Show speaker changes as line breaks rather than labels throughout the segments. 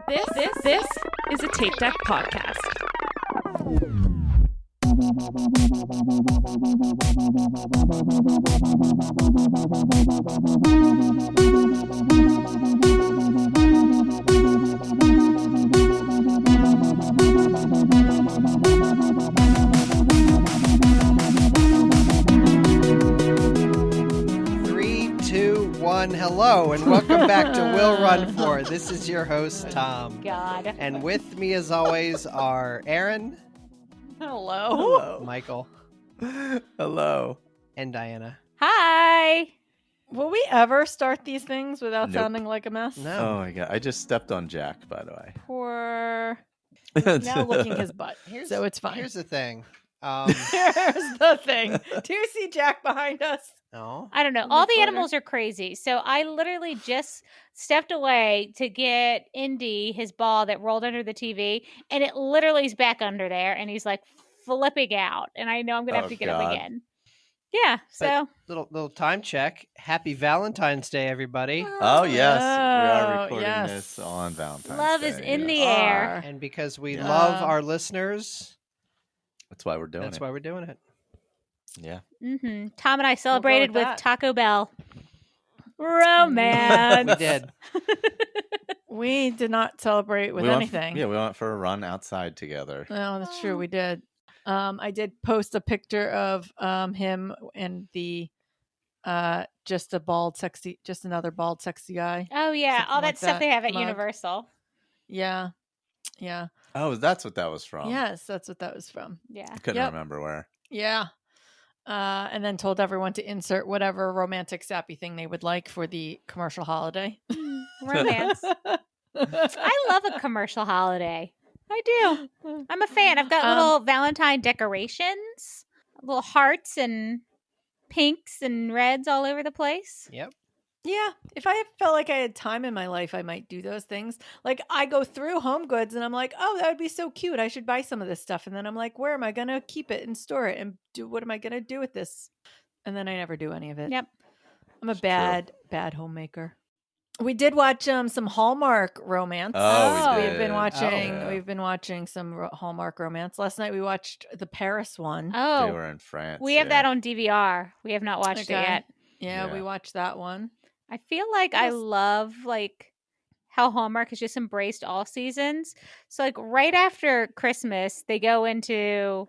This is a Tape Deck podcast.
Hello and welcome back to Will Run For. This is your host, Tom.
God.
And with me, as always, are Aaron.
Hello.
Michael.
Hello.
And Diana.
Hi.
Will we ever start these things without
Nope.
sounding like a mess?
No.
Oh my god! I just stepped on Jack, by the way.
Poor. He's now licking his butt, so it's fine.
Here's the thing.
Here's the thing. Do you see Jack behind us?
No.
I don't know.
In the
All the
corner.
animals are crazy. So I literally just stepped away to get Indy his ball that rolled under the TV, and it literally is back under there, and he's like flipping out. And I know I'm gonna have
Oh,
to get him
God.
again. Yeah. So
Little time check. Happy Valentine's Day, everybody.
Oh yes, we are
Oh,
recording
yes.
this on Valentine's
love
Day.
is in the
yes.
air.
And because we
Yeah.
love our listeners,
That's why we're doing
that's
it.
why we're doing it.
Yeah.
Tom and I celebrated with
that.
Taco Bell. Romance.
We did.
We did not celebrate with
We went
anything.
we went for a run outside together.
No, that's true. We did. I did post a picture of him and the just another bald, sexy guy.
Oh yeah,
Something
all that
like
stuff
that
they have at
mug.
Universal.
Yeah.
Oh, that's what that was from.
Yes, that's what that was from.
Yeah.
I couldn't
Yep.
remember where.
Yeah. And then told everyone to insert whatever romantic sappy thing they would like for the commercial holiday.
Romance. I love a commercial holiday. I do. I'm a fan. I've got little Valentine decorations, little hearts and pinks and reds all over the place.
Yep.
Yeah, if I felt like I had time in my life, I might do those things. Like I go through Home Goods and I'm like, oh, that would be so cute. I should buy some of this stuff. And then I'm like, where am I going to keep it and store it? And what am I going to do with this? And then I never do any of it.
Yep.
I'm a
It's true.
bad homemaker. We did watch some Hallmark romance.
Oh, we
We've
did.
been watching.
Oh, yeah.
We've been watching some Hallmark romance. Last night we watched the Paris one.
They
Oh,
were in France.
we have
yeah.
that on DVR. We have not watched it
Okay.
yet.
Yeah, we
Yeah.
watched that one.
I feel like I
Yes.
love how Hallmark has just embraced all seasons. So like right after Christmas, they go into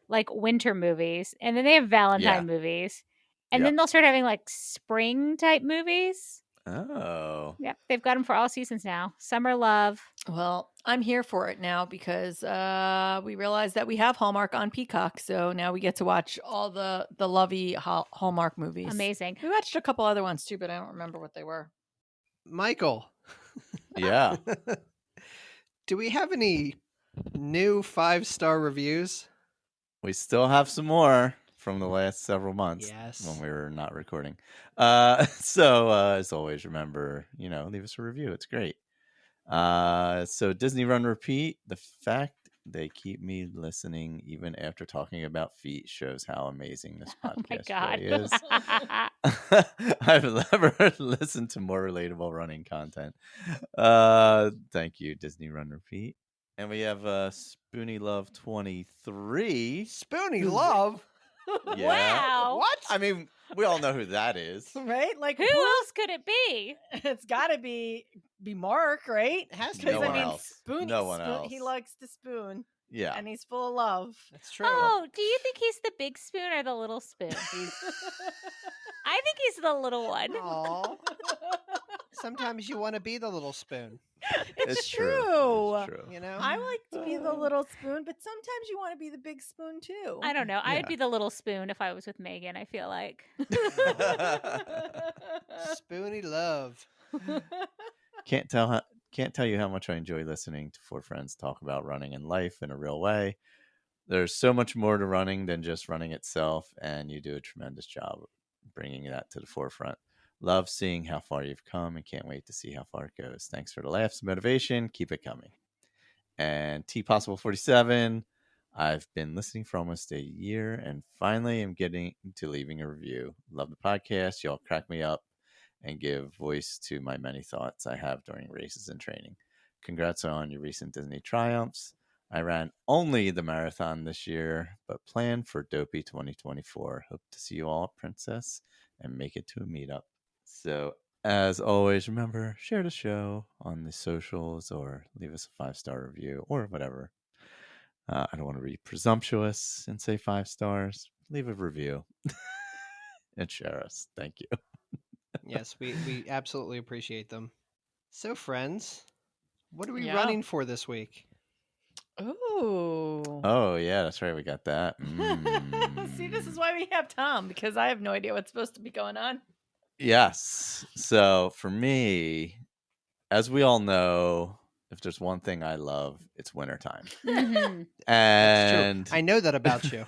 like winter movies, and then they have Valentine movies, and
Yep.
then they'll start having like spring type movies.
Oh.
Yep, they've got them for all seasons now. Summer love.
Well, I'm here for it now because we realized that we have Hallmark on Peacock, so now we get to watch all the lovey Hallmark movies.
Amazing.
We watched a couple other ones too, but I don't remember what they were.
Michael,
Yeah.
do we have any new 5-star reviews?
We still have some more from the last several months.
Yes.
When we were not recording. So as always, remember, leave us a review. It's great. So Disney Run Repeat, the fact they keep me listening even after talking about feet shows how amazing this
Oh my
podcast
God.
really is. I've never listened to more relatable running content. Thank you, Disney Run Repeat. And we have Spoonie Love 23.
Spoonie Love?
Yeah.
Wow.
What?
I mean, we all know who that is.
Right? Like
Who else could it be?
It's got to be Mark, right?
It has to
Because
No
be.
one
I mean,
else.
Spoon,
No one
he
else.
likes to spoon,
Yeah.
and he's full of love.
That's true.
Oh, do you think he's the big spoon or the little spoon? I think he's the little one.
Aw. Sometimes you want to be the little spoon,
It's
true.
true.
It's true.
you know?
I like to be the little spoon, but sometimes you want to be the big spoon too.
I don't know. I'd
Yeah.
be the little spoon if I was with Megan, I feel like.
Spoonie Love.
Can't tell you how much I enjoy listening to four friends talk about running and life in a real way. There's so much more to running than just running itself, and you do a tremendous job of bringing that to the forefront. Love seeing how far you've come and can't wait to see how far it goes. Thanks for the laughs and motivation. Keep it coming. And T Possible 47, I've been listening for almost a year and finally am getting to leaving a review. Love the podcast. Y'all crack me up and give voice to my many thoughts I have during races and training. congrats on your recent Disney triumphs. I ran only the marathon this year, but plan for Dopey 2024. Hope to see you all at Princess and make it to a meetup. So, as always, remember, share the show on the socials or leave us a 5-star review or whatever. I don't want to be presumptuous and say 5 stars. Leave a review and share us. Thank you.
Yes, we absolutely appreciate them. So, friends, what are we
Yeah.
running for this week?
Ooh.
Oh, yeah, that's right. We got that.
See, this is why we have Tom, because I have no idea what's supposed to be going on.
Yes. So for me, as we all know, if there's one thing I love, it's wintertime.
Mhm.
That's
And
true. I know that about you.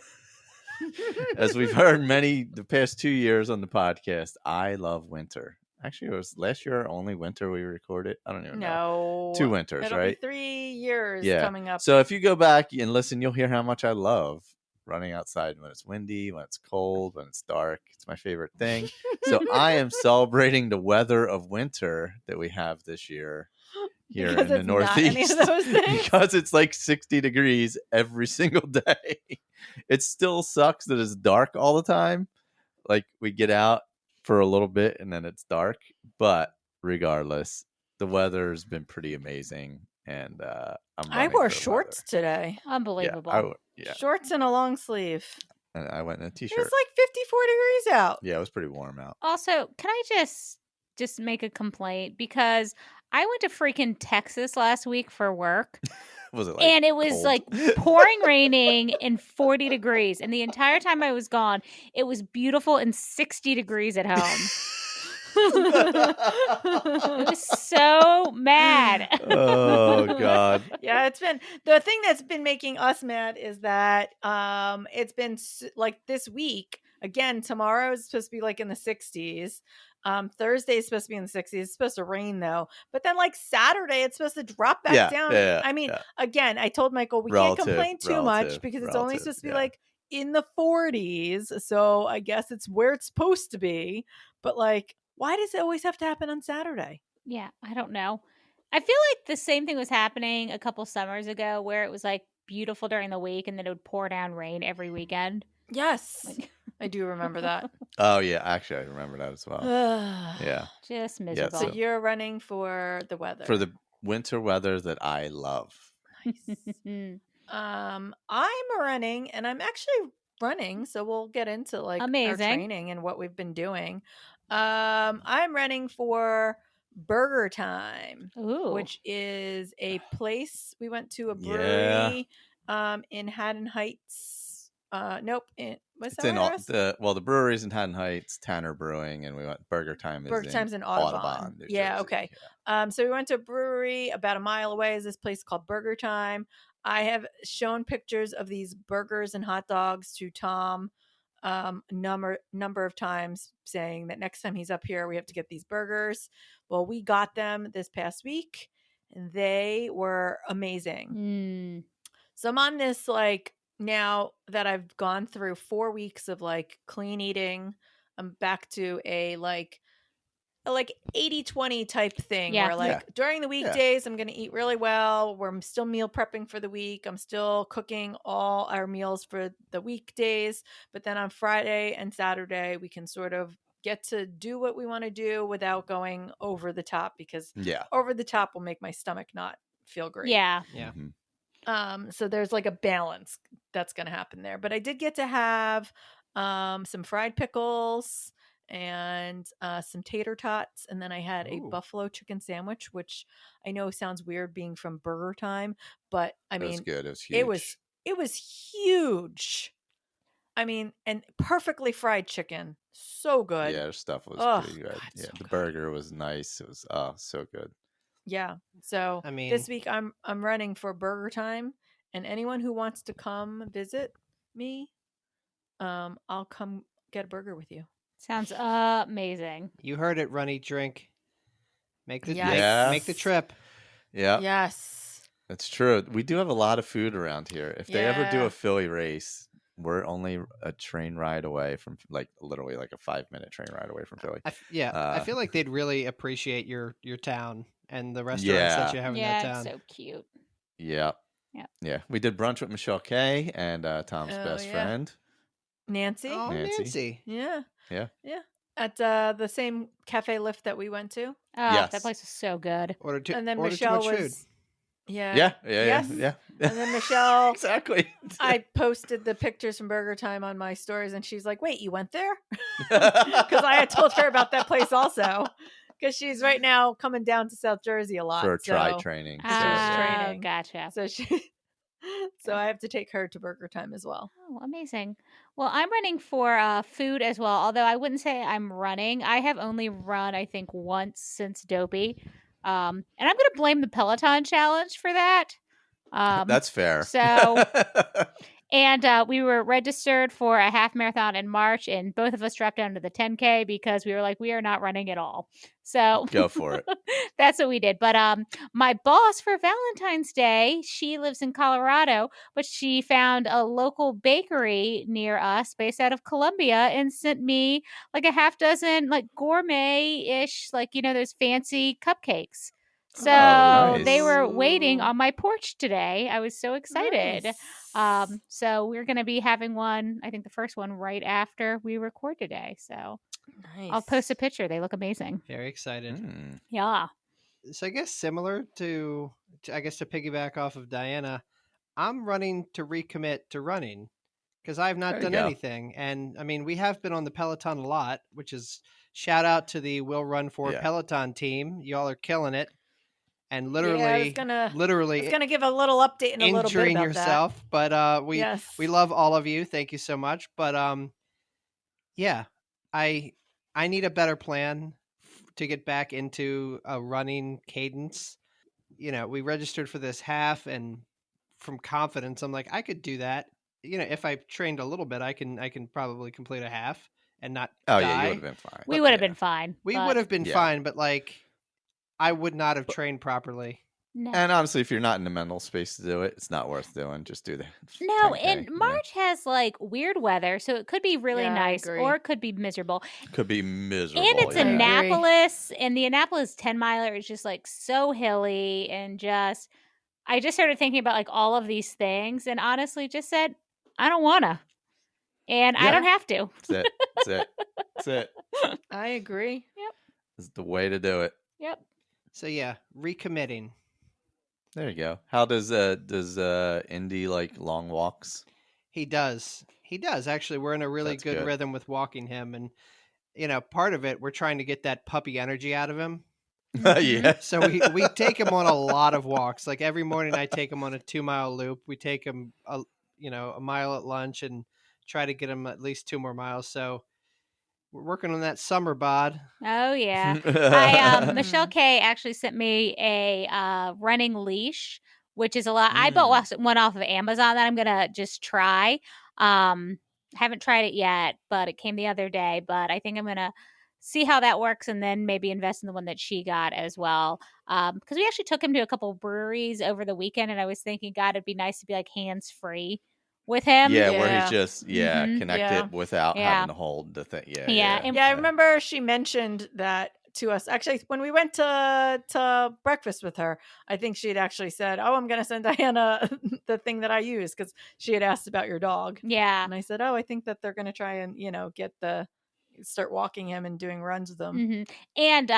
as we've heard the past 2 years on the podcast, I love winter. Actually, it was last year only winter we recorded. I don't even know.
No.
2 winters,
It'll
right?
be 3 years
Yeah.
coming up.
So if you go back and listen, you'll hear how much I love running outside when it's windy, when it's cold, when it's dark. It's my favorite thing. So I am celebrating the weather of winter that we have this year here
Because
in the
it's not any of
Northeast.
those things?
Because it's like 60 degrees every single day. It still sucks that it's dark all the time. Like we get out for a little bit and then it's dark. But regardless, the weather's been pretty amazing. And I'm
I
running
wore
for the
shorts
weather.
today.
Unbelievable.
Yeah.
Shorts and a long sleeve.
And I went in a
It
t-shirt.
was like 54 degrees out.
Yeah, it was pretty warm out.
Also, can I just make a complaint? Because I went to freaking Texas last week for work.
Was it like
And it was
cold?
like pouring, raining, and 40 degrees. And the entire time I was gone, it was beautiful and 60 degrees at home. I was so mad.
Oh God.
Yeah, it's been the thing that's been making us mad is that it's been like this week again. Tomorrow is supposed to be like in the 60s. Thursday is supposed to be in the 60s. It's supposed to rain though, but then like Saturday it's supposed to drop back down. I mean, again, I told Michael we can't complain too much because it's only supposed to be like in the 40s. So I guess it's where it's supposed to be. But like, why does it always have to happen on Saturday?
Yeah, I don't know. I feel like the same thing was happening a couple summers ago where it was like beautiful during the week and then it would pour down rain every weekend.
Yes. I do remember that.
Oh yeah, actually I remember that as well. Yeah.
Just miserable.
So you're running for the weather.
For the winter weather that I love.
Nice. I'm running and I'm actually running, so we'll get into like our training and what we've been doing. I'm running for Burger Time, which is a place we went to, a brewery in Haddon Heights. Nope,
the brewery's in Haddon Heights, Tanner Brewing, and we went Burger Time.
Burger Time's in Audubon.
New
Yeah,
Jersey.
okay. So we went to a brewery about a mile away. Is this place called Burger Time? I have shown pictures of these burgers and hot dogs to Tom number of times, saying that next time he's up here we have to get these burgers. Well, we got them this past week and they were amazing. So I'm on this, like, now that I've gone through 4 weeks of like clean eating, I'm back to a like 80-20 type thing where like during the weekdays I'm going to eat really well. I'm still meal prepping for the week. I'm still cooking all our meals for the weekdays. But then on Friday and Saturday, we can sort of get to do what we want to do without going over the top, because over the top will make my stomach not feel great.
Yeah.
So there's like a balance that's going to happen there. But I did get to have some fried pickles and some tater tots, and then I had a buffalo chicken sandwich, which I know sounds weird being from Burger Time, but I mean,
it was good. It was huge.
It was huge. I mean, and perfectly fried chicken, so good.
Yeah, their stuff was pretty good.
God, so
the
good.
burger was nice. It was so good.
Yeah. So
I mean,
this week I'm running for Burger and anyone who wants to come visit me, I'll come get a burger with you.
Sounds amazing.
You heard it, run, eat, drink. Make the make the trip.
Yeah.
Yes.
That's true. We do have a lot of food around here. If they ever do a Philly race, we're only a train ride away from, like, literally like a 5-minute train ride away from Philly.
I feel like they'd really appreciate your town and the restaurants that
Yeah.
you have in
Yeah,
that
it's
town.
so cute.
Yeah.
Yep.
Yeah. We did brunch with Michelle K and Tom's
Oh,
best
yeah.
friend,
Nancy.
Oh,
Nancy.
Nancy.
Yeah.
Yeah.
Yeah. At the same cafe lift that we went to.
Oh, that
Yes.
place is so good.
Ordered too
And then
much
Michelle
food.
was Yeah.
Yeah.
Yes.
Yeah.
And then Michelle
Exactly.
I posted the pictures from Burger Time on my stories and she's like, "Wait, you went there?" Cuz I had told her about that place also. Cuz she's right now coming down to South Jersey a lot.
For try
so-
training.
she's
yeah.
training.
Gotcha.
So so I have to take her to Burger Time as well.
Oh, amazing. Well, I'm running for food as well, although I wouldn't say I'm running. I have only run, I think, once since Dopey. And I'm going to blame the Peloton challenge for that.
That's fair.
So, and we were registered for a half marathon in March, and both of us dropped down to the 10K because we were like, we are not running at all. So
Go for it.
that's what we did. But my boss for Valentine's Day, she lives in Colorado, but she found a local bakery near us based out of Columbia and sent me like a half dozen like gourmet-ish, like, you know, those fancy cupcakes. So
nice.
they were waiting on my porch today. I was so excited.
Nice.
So we're going to be having one, I think the first one right after we record today. So I'll post a picture. They look amazing.
Very excited.
Mm.
Yeah.
So I guess similar to piggyback off of Diana, I'm running to recommit to running because I've not
There you
done
go.
anything. And I mean, we have been on the Peloton a lot, which is shout out to the Will Run for
Yeah.
Peloton team. Y'all are killing it. And
Yeah, I was
literally
gonna give a little update in a little bit
injuring
about
yourself. But we
Yes.
love all of you. Thank you so much. But yeah, I need a better plan to get back into a running cadence. You know, we registered for this half, and from confidence, I'm like, I could do that. You know, if I trained a little bit, I can probably complete a half and not
Oh,
die.
yeah. You would have been fine.
We would have been fine.
We
but
would have been
Yeah.
fine, but like, I would not have trained properly.
No.
And honestly, if you're not in the mental space to do it, it's not worth doing. Just do that.
No,
10K,
and
you know?
March has like weird weather, so it could be really
Yeah, I
nice
agree.
or it could be miserable.
Could be miserable.
And it's
I agree.
Annapolis, and the Annapolis 10 miler is just like so hilly and just I just started thinking about like all of these things and honestly just said, I don't wanna. And I
Yeah.
don't have to.
That's it. That's it. That's it.
I agree.
This is the way to do it.
Yep.
So yeah, recommitting.
There you go. How does Indy like long walks?
He does. He does. Actually, we're in a really
That's
good
good.
rhythm with walking him. And, you know, part of it, we're trying to get that puppy energy out of him.
Yeah.
So we take him on a lot of walks. Like every morning I take him on a 2-mile loop. We take him, a mile at lunch and try to get him at least 2 more miles. So we're working on that summer bod.
Oh yeah. Michelle K actually sent me a running leash, which is a lot. I bought one off of Amazon that I'm gonna just try. Haven't tried it yet, but it came the other day. But I think I'm gonna see how that works and then maybe invest in the one that she got as well. Because we actually took him to a couple of breweries over the weekend, and I was thinking, God, it'd be nice to be like hands free with him.
Yeah, where
Yeah.
he's just
Mhm.
connected
Yeah.
without
Yeah.
having to hold the thing. Yeah,
Yeah,
yeah.
and-
Yeah, I remember she mentioned that to us. Actually, when we went to breakfast with her, I think she had actually said, "Oh, I'm going to send Diana the thing that I use," because she had asked about your dog.
Yeah.
And I said, "Oh, I think that they're going to try and start walking him and doing runs with him."
hmm And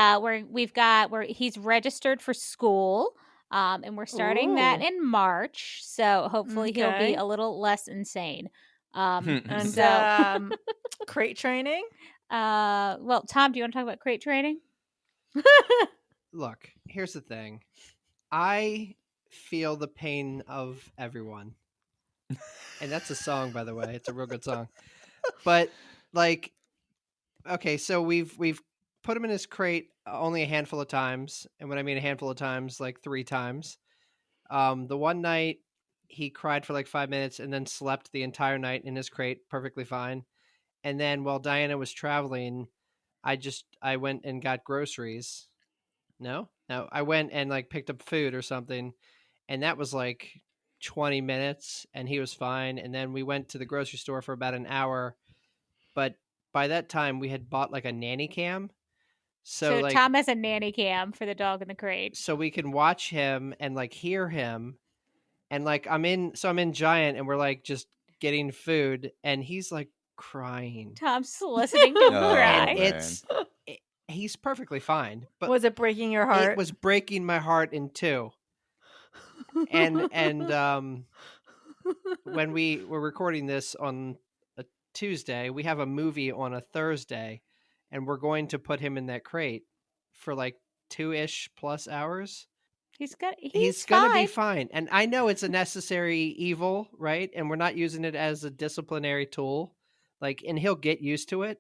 he's registered for school. And we're starting that
Ooh.
in March. So hopefully he'll be
Okay.
a little less insane.
And
So
crate training.
well, Tom, do you want to talk about crate training?
Look, here's the thing. I feel the pain of everyone. And that's a song, by the way. It's a real good song. But like, okay, so we've put him in his crate only a handful of times. And when I mean a handful of times, like 3 times. The one night he cried for like 5 minutes and then slept the entire night in his crate perfectly fine. And then while Diana was traveling, I went and got groceries. No, I went and like picked up food or something. And that was like 20 minutes and he was fine. And then we went to the grocery store for about an hour. But by that time we had bought like a nanny cam. So like,
Tom has a nanny cam for the dog in the crate.
so we can watch him and like hear him, and like I'm in Giant, and we're like just getting food, and he's like crying.
Tom's listening to him
Oh,
cry.
man.
He's perfectly fine, but
Was it breaking your heart?
it was breaking my heart in two. And when we were recording this on a Tuesday, we have a movie on a Thursday, and we're going to put him in that crate for like 2-ish plus hours.
He's
Gonna be fine. And I know it's a necessary evil, right? And we're not using it as a disciplinary tool. Like, and he'll get used to it.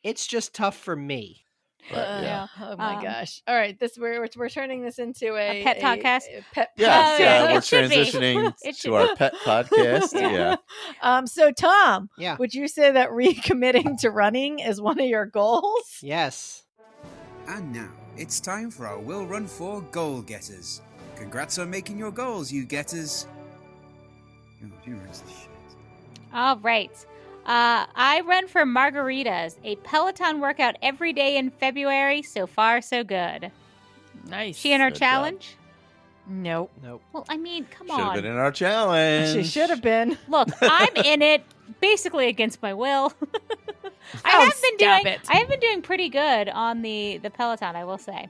It's just tough for me.
But, yeah.
Oh my gosh! All right, we're turning this into a
pet podcast?
A pet
Yes,
Oh,
yeah,
it
we're
should be.
transitioning
It should
to our
be.
pet podcast.
Yeah.
Yeah.
So Tom,
Yeah.
would you say that recommitting to running is one of your goals?
Yes.
And now, it's time for our Will Run 4 Goal Getters. Congrats on making your goals, you getters. Oh, who runs this shit?
All right. I run for margaritas, a Peloton workout every day in February. So far, so good.
Nice.
She in our
Good job.
challenge?
Nope.
Nope.
Well, I mean, come
Should have
on.
been in our challenge.
She should have been.
Look, I'm in it basically against my will. I
Oh,
have been doing pretty good on the Peloton, I will say.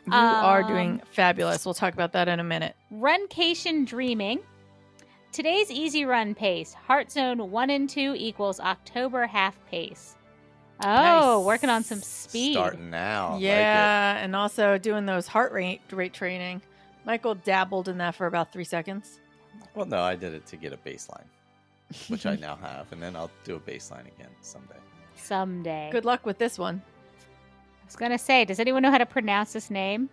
You are doing fabulous. We'll talk about that in a minute.
Runcation Dreaming. Today's easy run pace. Heart Zone 1 and 2 equals October half pace. Oh,
Nice.
working on some speed.
Starting now.
Yeah, and also doing those heart rate training. Michael dabbled in that for about 3 seconds.
Like it. Well, no, I did it to get a baseline, which I now have, and then I'll do a baseline again someday.
Someday.
Good luck with this one.
I was going to say, does anyone know how to pronounce this name?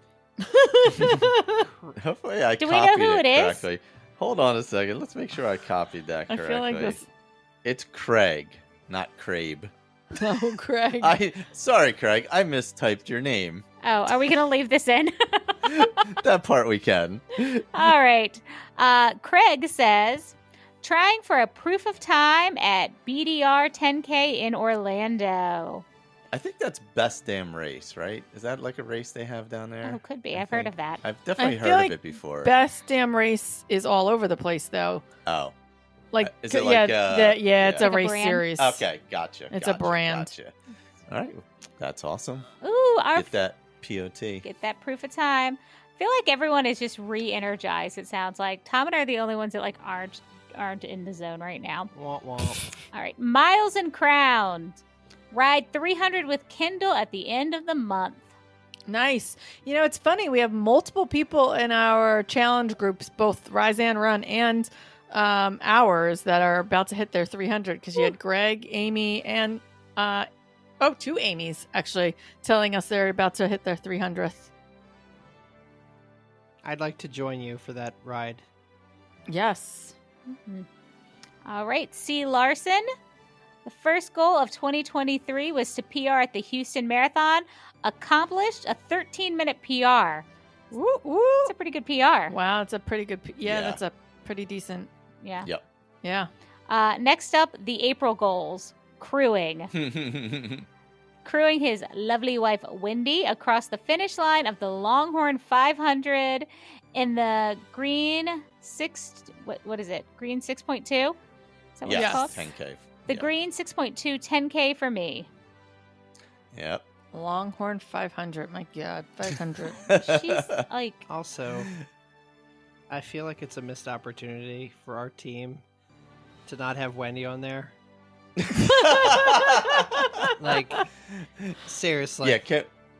Hopefully I
Do we know
copied
who
it
it is?
correctly. Hold on a second. Let's make sure I copied that
I
correctly.
feel like this.
It's Craig, not Crabe.
No, Craig.
Sorry, Craig. I mistyped your name.
Oh, are we going to leave this in?
That part we can.
All right. Craig says, trying for a proof of time at BDR 10K in Orlando.
I think that's Best Damn Race, right? Is that like a race they have down there?
Oh, could be.
I
I've heard
think.
of that.
I've definitely
feel
heard
like
of it before.
Best damn race is all over the place, though.
Oh.
Like,
Is it
yeah,
like,
it's a
Like a
race
brand?
series.
Okay, gotcha.
It's a brand.
Gotcha. All right. That's awesome.
Ooh,
Get that POT.
Get that proof of time. I feel like everyone is just re-energized, it sounds like. Tom and I are the only ones that like aren't in the zone right now.
Womp womp.
All right. Miles and Crowns. Ride 300 with Kindle at the end of the month.
Nice. You know, it's funny. We have multiple people in our challenge groups, both Rise and Run and ours, that are about to hit their 300. Because you had Greg, Amy, and two Amy's actually telling us they're about to hit their 300th.
I'd like to join you for that ride.
Yes.
Mm-hmm. All right. C. Larson. The first goal of 2023 was to PR at the Houston Marathon. Accomplished a 13-minute PR.
Woo, woo.
That's a pretty good PR.
Wow, it's a pretty good.
Yeah.
That's a pretty decent.
Yeah.
Yep.
Yeah.
Next up, the April goals. Crewing. Crewing his lovely wife, Wendy, across the finish line of the Longhorn 500 in the green 6... What is it? Green 6.2? Is that what it's
Yes,
called?
10K.
The
Yep.
green 6.2, 10K for me.
Yep.
Longhorn 500. My God, 500.
She's like...
Also, I feel like it's a missed opportunity for our team to not have Wendy on there. Like, seriously.
Yeah,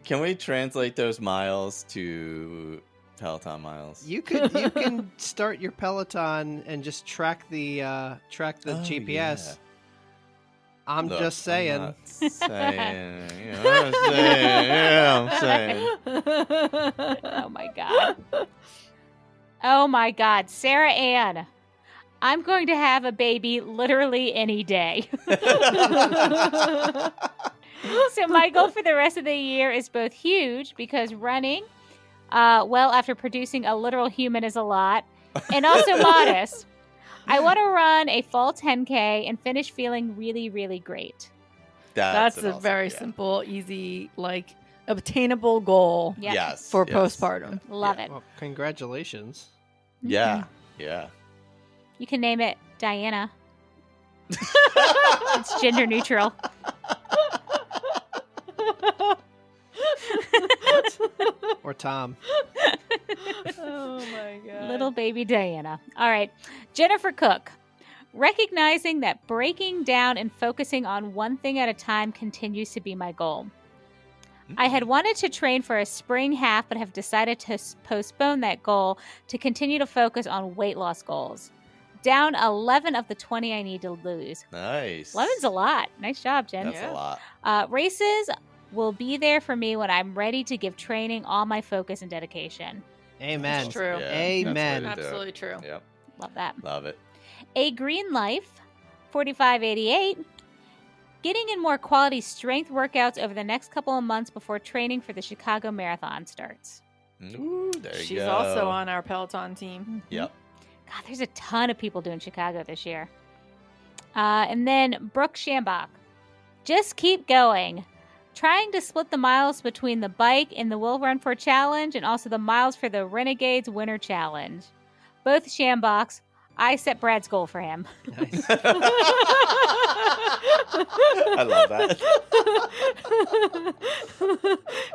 can we translate those miles to Peloton miles?
You can start your Peloton and just track the GPS.
Yeah.
I'm
Look,
just saying.
I'm not saying. You know what I'm saying. Yeah, I'm saying.
Oh, my God. Oh, my God. Sarah Ann. I'm going to have a baby literally any day. So my goal for the rest of the year is both huge because running, after producing a literal human is a lot, and also modest. I want to run a fall 10K and finish feeling really, really great.
That's
an
a
awesome-
very
yeah.
simple, easy, like obtainable goal
Yep.
Yes.
for
yes.
postpartum.
Love
Yeah.
it.
Well, congratulations.
Yeah. Yeah.
You can name it Diana. It's gender neutral.
Or Tom.
Oh my god.
Little baby Diana. All right. Jennifer Cook. Recognizing that breaking down and focusing on one thing at a time continues to be my goal. I had wanted to train for a spring half, but have decided to postpone that goal to continue to focus on weight loss goals. Down 11 of the 20 I need to lose.
Nice.
11's a lot. Nice job, Jen.
That's
Yeah.
a lot.
Races will be there for me when I'm ready to give training all my focus and dedication.
Amen.
That's true.
Amen.
That's the way to do it.
Absolutely true.
Yep.
Love that.
Love it.
A Green Life, 4588. Getting in more quality strength workouts over the next couple of months before training for the Chicago Marathon starts.
Ooh, there you
She's
go.
also on our Peloton team.
Yep.
God, there's a ton of people doing Chicago this year. And then Brooke Shambach. Just keep going. Trying to split the miles between the bike and the Will Run For Challenge and also the miles for the Renegades Winter Challenge. Both Shambachs. I set Brad's goal for him.
Nice.
I love that.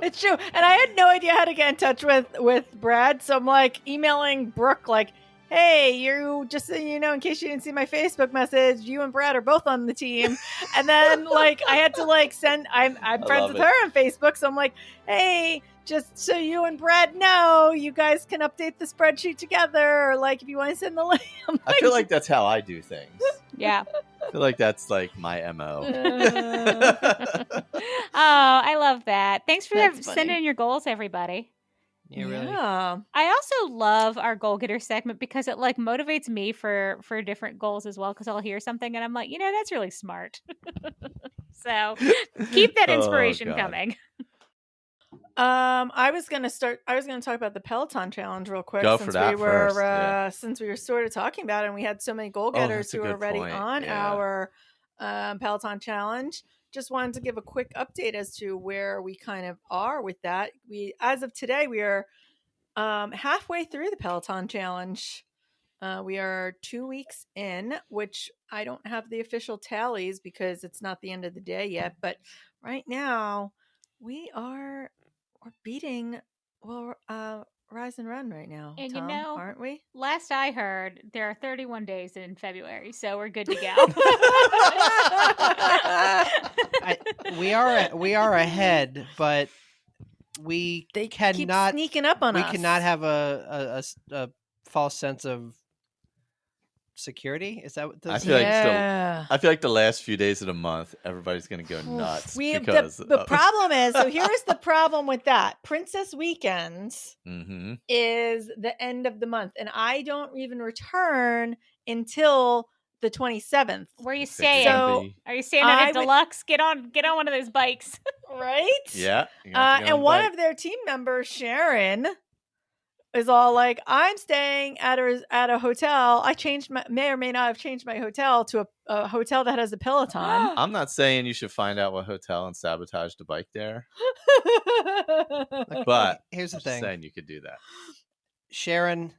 It's true. And I had no idea how to get in touch with Brad. So I'm like emailing Brooke like, hey, you just so you know, in case you didn't see my Facebook message, you and Brad are both on the team. And then like I had to like send I'm friends
love
with
it.
her on Facebook. So I'm like, hey, just so you and Brad know, you guys can update the spreadsheet together. Or like if you want to send the link. I'm
I feel like that's how I do things.
Yeah.
I feel like that's like my MO.
Oh, I love that. Thanks for
That's
sending
funny.
in your goals, everybody.
Yeah, really.
Yeah.
I also love our goal getter segment because it like motivates me for different goals as well. Because I'll hear something and I'm like, that's really smart. So keep that
Oh,
inspiration
God.
coming.
I was gonna talk about the Peloton challenge real quick.
Go
since
for that
we were
first, yeah.
since we were sort of talking about it, and we had so many goal
Oh,
getters
that's a
who are
good
already
point,
on
yeah.
our Peloton challenge. Just wanted to give a quick update as to where we kind of are with that. As of today, we are halfway through the Peloton challenge. We are 2 weeks in, which I don't have the official tallies because it's not the end of the day yet. But right now, we're beating Rise and Run right now.
And
Tom, aren't we?
Last I heard, there are 31 days in February, so we're good to go.
We are ahead, but we
They keep
cannot.
sneaking up on
We
us.
cannot have a false sense of security. Is that what
I
this
feel like still-
yeah.
I feel like the last few days of the month, everybody's going to go nuts. because
the problem is, so here's the problem with that. Princess Weekends
Mm-hmm.
is the end of the month, and I don't even return until the 27th.
Where are you
It's
staying?
So-
Are you staying at
I
a
would-
deluxe? Get on one of those bikes.
Right?
Yeah. you're gonna have to go
And
on
one
bike.
of their team members, Sharon, is all like, I'm staying at a hotel. I may or may not have changed my hotel to a hotel that has a Peloton.
I'm not saying you should find out what hotel and sabotage the bike there, but
Here's the
I'm just
thing,
saying you could do that.
Sharon.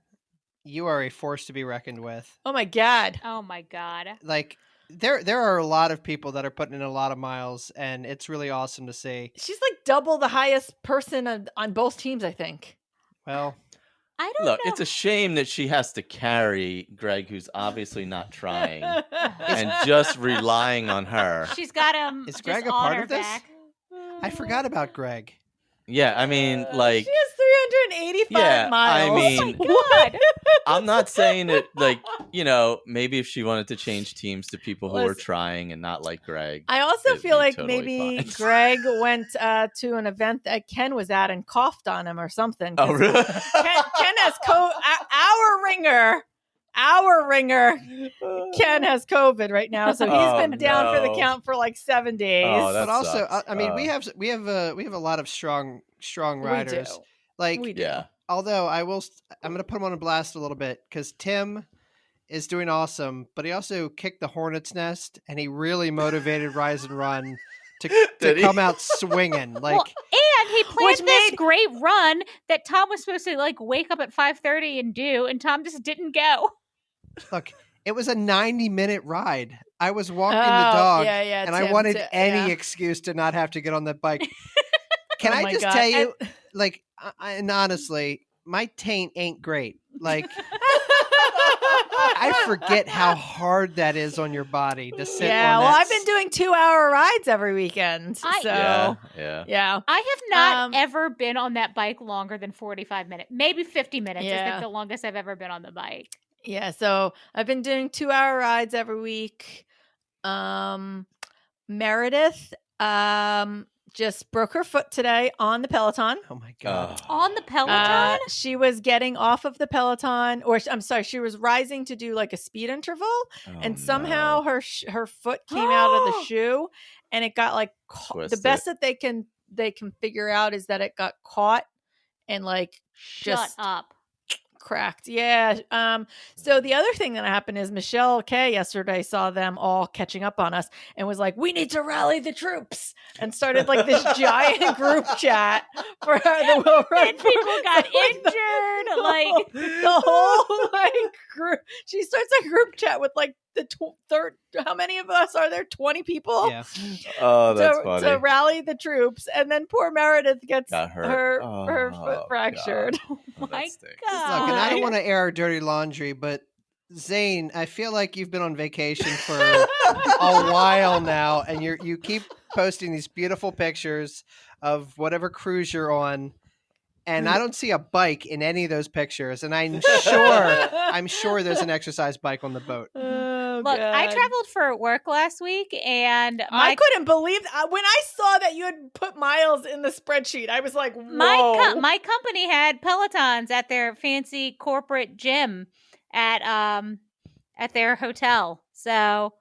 You are a force to be reckoned with.
Oh my God.
Oh my god.
Like there are a lot of people that are putting in a lot of miles, and it's really awesome to see.
She's like double the highest person on both teams, I think.
Well,
I don't
Look,
know.
it's a shame that she has to carry Greg, who's obviously not trying, and just relying on her.
She's got him.
Is
just
Greg a
on
part
her
of this?
back.
I forgot about Greg.
Yeah, I mean, like,
she has 385
yeah,
miles.
I mean,
God.
I'm not saying that, like, maybe if she wanted to change teams to people who are
Listen,
trying and not like Greg.
I also
it'd
feel
be
like
totally
maybe
fine.
Greg went to an event that Ken was at and coughed on him or something. 'cause
Oh, really?
Ken has our ringer. Ken has COVID right now, so he's
Oh,
been down for the
no.
count for like 7 days.
Oh, that
But also,
sucks.
I mean, we have a lot of strong riders.
We do.
Like,
We do.
Yeah.
although I'm going to put him on a blast a little bit because Tim is doing awesome, but he also kicked the hornet's nest and he really motivated Rise and Run to
he?
come out swinging. Like,
Well, and he
Which
planned this
made-
great run that Tom was supposed to like wake up at 5:30 and do, and Tom just didn't go.
look, it was a 90-minute ride. I was walking the
Oh,
dog,
yeah,
and I
Tim,
wanted any
yeah.
excuse to not have to get on that bike. Can
Oh
I
my
just
God.
tell you, like, and honestly, my taint ain't great. Like, I forget how hard that is on your body to sit
Yeah,
on
well,
that
I've been doing 2-hour rides every weekend.
I-
So
Yeah.
yeah.
I have not
Um,
ever been on that bike longer than 45 minutes. Maybe 50 minutes is
Yeah.
like the longest I've ever been on the bike.
Yeah, so I've been doing 2-hour rides every week. Meredith just broke her foot today on the Peloton.
Oh my God.
On the Peloton?
She was getting off of the Peloton, or I'm sorry, she was rising to do like a speed interval, and somehow her foot came out of the shoe, and it got like the best that they can figure out is that it got caught and like
Shut
just
up.
cracked. Yeah. So the other thing that happened is Michelle Kay yesterday saw them all catching up on us and was like, "We need to rally the troops," and started like this giant group chat for the Will Rise.
And people got injured. Like
the whole like group. She starts a group chat with like the third. How many of us are there? 20 people.
Yeah.
Oh, that's funny.
To rally the troops, and then poor Meredith gets
Got hurt.
her foot fractured.
Oh,
my
that stinks.
God.
Look, and I don't want to air our dirty laundry, but Zane, I feel like you've been on vacation for a while now, and you keep posting these beautiful pictures of whatever cruise you're on, and I don't see a bike in any of those pictures, and I'm sure there's an exercise bike on the boat.
Oh,
Look, I
God.
traveled for work last week, and
I couldn't believe when I saw that you had put miles in the spreadsheet. I was like, "Whoa!"
my company had Pelotons at their fancy corporate gym at their hotel. So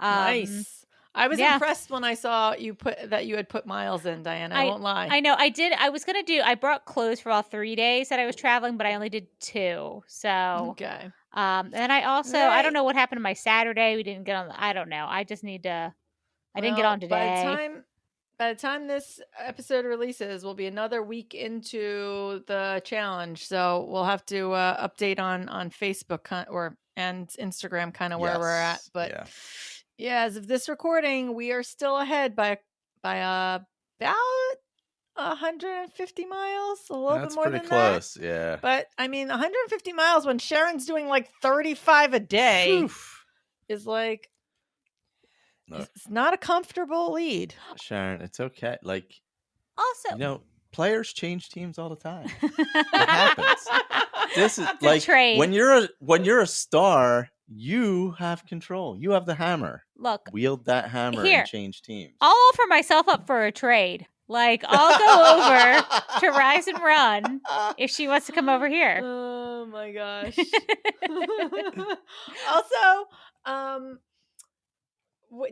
Nice. I was
yeah.
impressed when I saw you had put miles in, Diana. I won't lie.
I know I did. I brought clothes for all 3 days that I was traveling, but I only did 2. So
Okay.
and I also I don't know what happened to my Saturday. We didn't get on. I don't know. I just need to. I didn't get on today.
By the time this episode releases, we'll be another week into the challenge. So we'll have to update on Facebook and Instagram kind of where we're at. But yeah, as of this recording, we are still ahead by about 150 miles, a little bit more than
That's pretty close. Yeah.
But I mean, 150 miles when Sharon's doing like 35 a day is like, it's not a comfortable lead.
Sharon, it's okay. Like,
Also,
players change teams all the time. It happens. This is
The
like
trade.
when you're a star, you have control. You have the hammer.
look,
Wield that hammer
Here.
and change teams.
I'll offer myself up for a trade. Like, I'll go over to Rise and Run if she wants to come over here.
Oh my gosh. Also,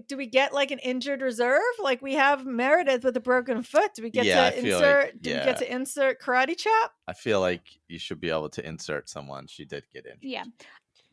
do we get like an injured reserve? Like we have Meredith with a broken foot. Do we get
Yeah, I
to
feel
insert?
like-
Do we get to insert karate chop?
I feel like you should be able to insert someone. She did get injured.
Yeah.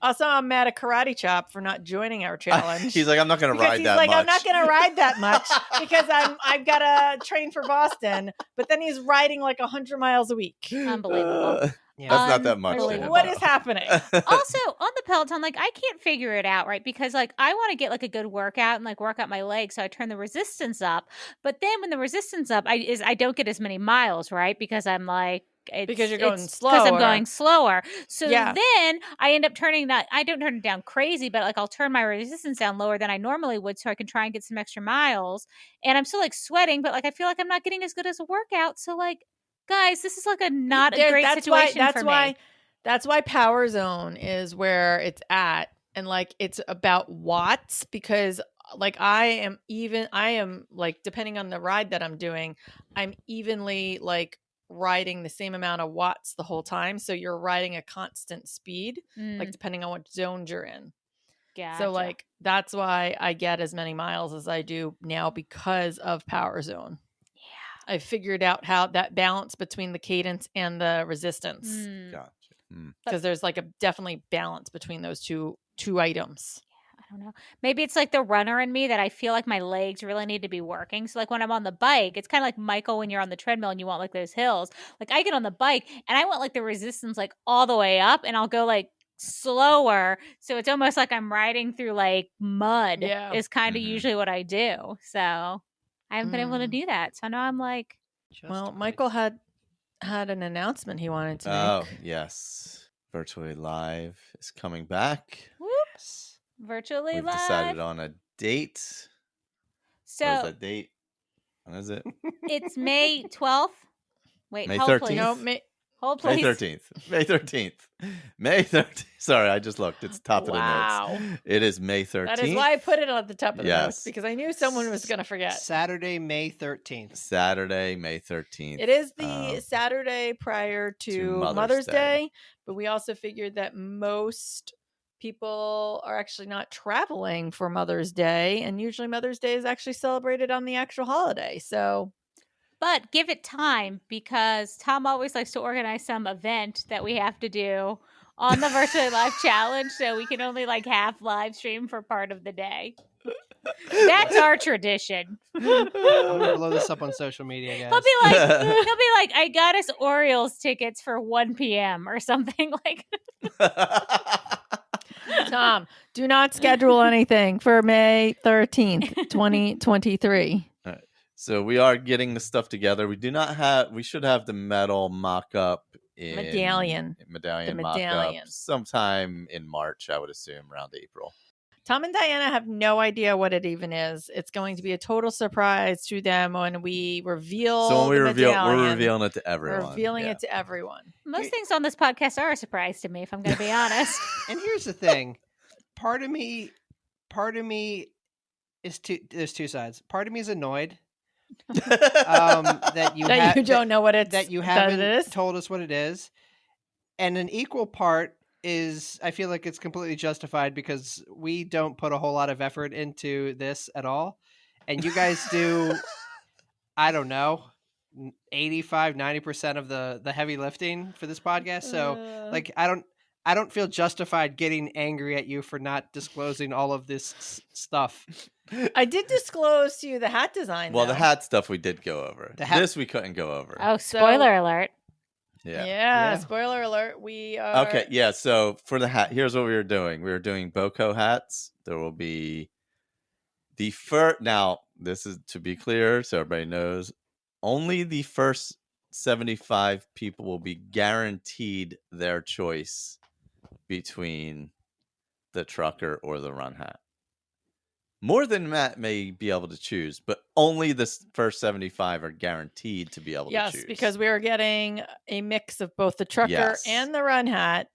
Also, I'm mad at karate chop for not joining our challenge.
He's like, I'm not going to
because
ride
he's
that
like,
much.
I'm not going to ride that much because I've got to train for Boston. But then he's riding like 100 miles a week.
Unbelievable.
Yeah.
That's not that much. to
Unbelievable.
him,
What
though.
is happening?
Also, on the Peloton, like, I can't figure it out, right? Because, like, I want to get, like, a good workout and, like, work out my legs. So I turn the resistance up. But then when the resistance up, I don't get as many miles, right? Because I'm, like,
Because you're going
Because I'm
slower.
going slower. So
Yeah.
then I end up turning that. I don't turn it down crazy, but like I'll turn my resistance down lower than I normally would, so I can try and get some extra miles. And I'm still like sweating, but like I feel like I'm not getting as good as a workout. So like, guys, this is like a not a great situation for me.
That's why Power Zone is where it's at, and like it's about watts because like I am like depending on the ride that I'm doing, I'm evenly like riding the same amount of watts the whole time. So you're riding a constant speed, like depending on what zones you're in.
Gotcha.
So like that's why I get as many miles as I do now because of Power Zone. Yeah. I figured out how that balance between the cadence and the resistance.
Mm.
Gotcha.
Because there's like a definitely balance between those two items.
I don't know. Maybe it's like the runner in me that I feel like my legs really need to be working. So like when I'm on the bike, it's kind of like Michael when you're on the treadmill and you want like those hills. Like I get on the bike and I want like the resistance like all the way up, and I'll go like slower. So it's almost like I'm riding through like mud.
Yeah.
Is kind of
Mhm.
usually what I do. So I haven't been able to do that. So now I'm like,
Well, Michael had an announcement he wanted to
Oh,
make.
yes. Virtually Live is coming back.
whoops, virtually
We've
live.
decided on a date. What is
So
that date? When is it?
it's May 12th. Wait,
May
hold
13th.
please.
No,
Hold
May
please.
13th. May 13th. May 13th. Sorry, I just looked. It's top
Wow.
of the notes. It is May 13th.
that is why I put it at the top of the notes,
Yes.
because I knew someone was going to forget.
Saturday, May 13th.
Saturday, May 13th.
It is the Saturday prior to Mother's Day, but we also figured that most people are actually not traveling for Mother's Day, and usually Mother's Day is actually celebrated on the actual holiday. So,
But give it time, because Tom always likes to organize some event that we have to do on the virtually live challenge, so we can only like half live stream for part of the day. That's our tradition.
I'm gonna blow this up on social media, guys.
He'll be like, I got us Orioles tickets for 1 p.m. or something like.
Tom, do not schedule anything for May 13th, 2023.
So we are getting the stuff together. We should have the medal mock-up
Medallion.
Medallion
The
mock-up
medallion.
sometime in March, I would assume, around April.
Tom and Diana have no idea what it even is. It's going to be a total surprise to them when we reveal.
So when we
the
reveal,
medallion.
we're revealing it to everyone.
We're revealing
Yeah.
it to everyone.
Most things on this podcast are a surprise to me, if I'm going to be honest.
And here's the thing. Part of me is there's two sides. Part of me is annoyed that you
That you don't know what it's
that you
that
haven't
it is.
told us what it is. And an equal part is I feel like it's completely justified because we don't put a whole lot of effort into this at all. And you guys do, I don't know, 85-90% of the heavy lifting for this podcast. So like I don't feel justified getting angry at you for not disclosing all of this stuff.
I did disclose to you the hat design.
Well,
though.
the hat stuff we did go over. This we couldn't go over.
Oh, spoiler alert.
Yeah.
Spoiler alert. We are
Okay, yeah. So for the hat, here's what we were doing. We were doing Boko hats. There will be the first. Now, this is to be clear, so everybody knows. Only the first 75 people will be guaranteed their choice between the trucker or the run hat. More than Matt may be able to choose, but only the first 75 are guaranteed to be able to choose.
Yes, because we are getting a mix of both the trucker and the run hat,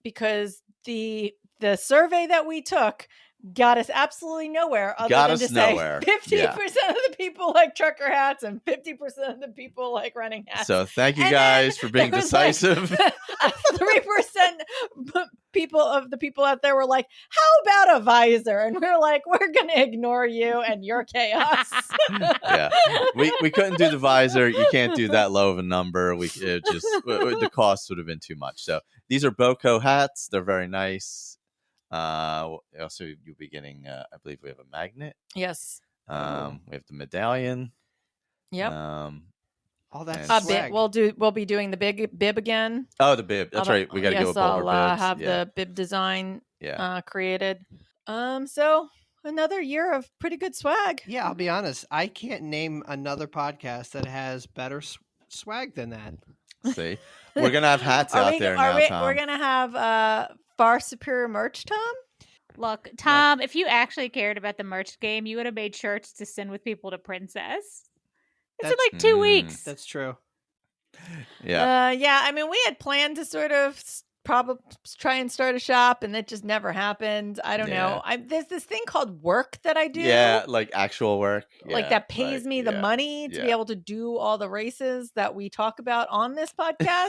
because the survey that we took got us absolutely nowhere other than to say 50% of the people like trucker hats and 50% of the people like running hats.
So thank you
And
guys
then
for being
there was,
decisive.
3% people out there were like, how about a visor? And we're like, we're gonna ignore you and your chaos.
Yeah, we couldn't do the visor. You can't do that low of a number. The cost would have been too much. So these are Boko hats. They're very nice. Also, you'll be getting. I believe we have a magnet.
Yes.
We have the medallion.
Yep.
All that
and-
swag.
We'll be doing the big bib again.
Oh, the bib. That's right. We got to go with
I'll
bibs.
have the bib design
Yeah.
created. So another year of pretty good swag.
Yeah, I'll be honest. I can't name another podcast that has better swag than that.
See, we're gonna have hats out there now, Tom.
We're gonna have far superior merch, Tom.
Look, Tom, if you actually cared about the merch game, you would have made shirts to send with people to Princess. It's in like 2 weeks.
That's true.
Yeah.
Yeah. I mean, we had planned to sort of probably try and start a shop, and that just never happened. I don't know. There's this thing called work that I do.
Yeah, like actual work.
Like that pays me the money to be able to do all the races that we talk about on this podcast.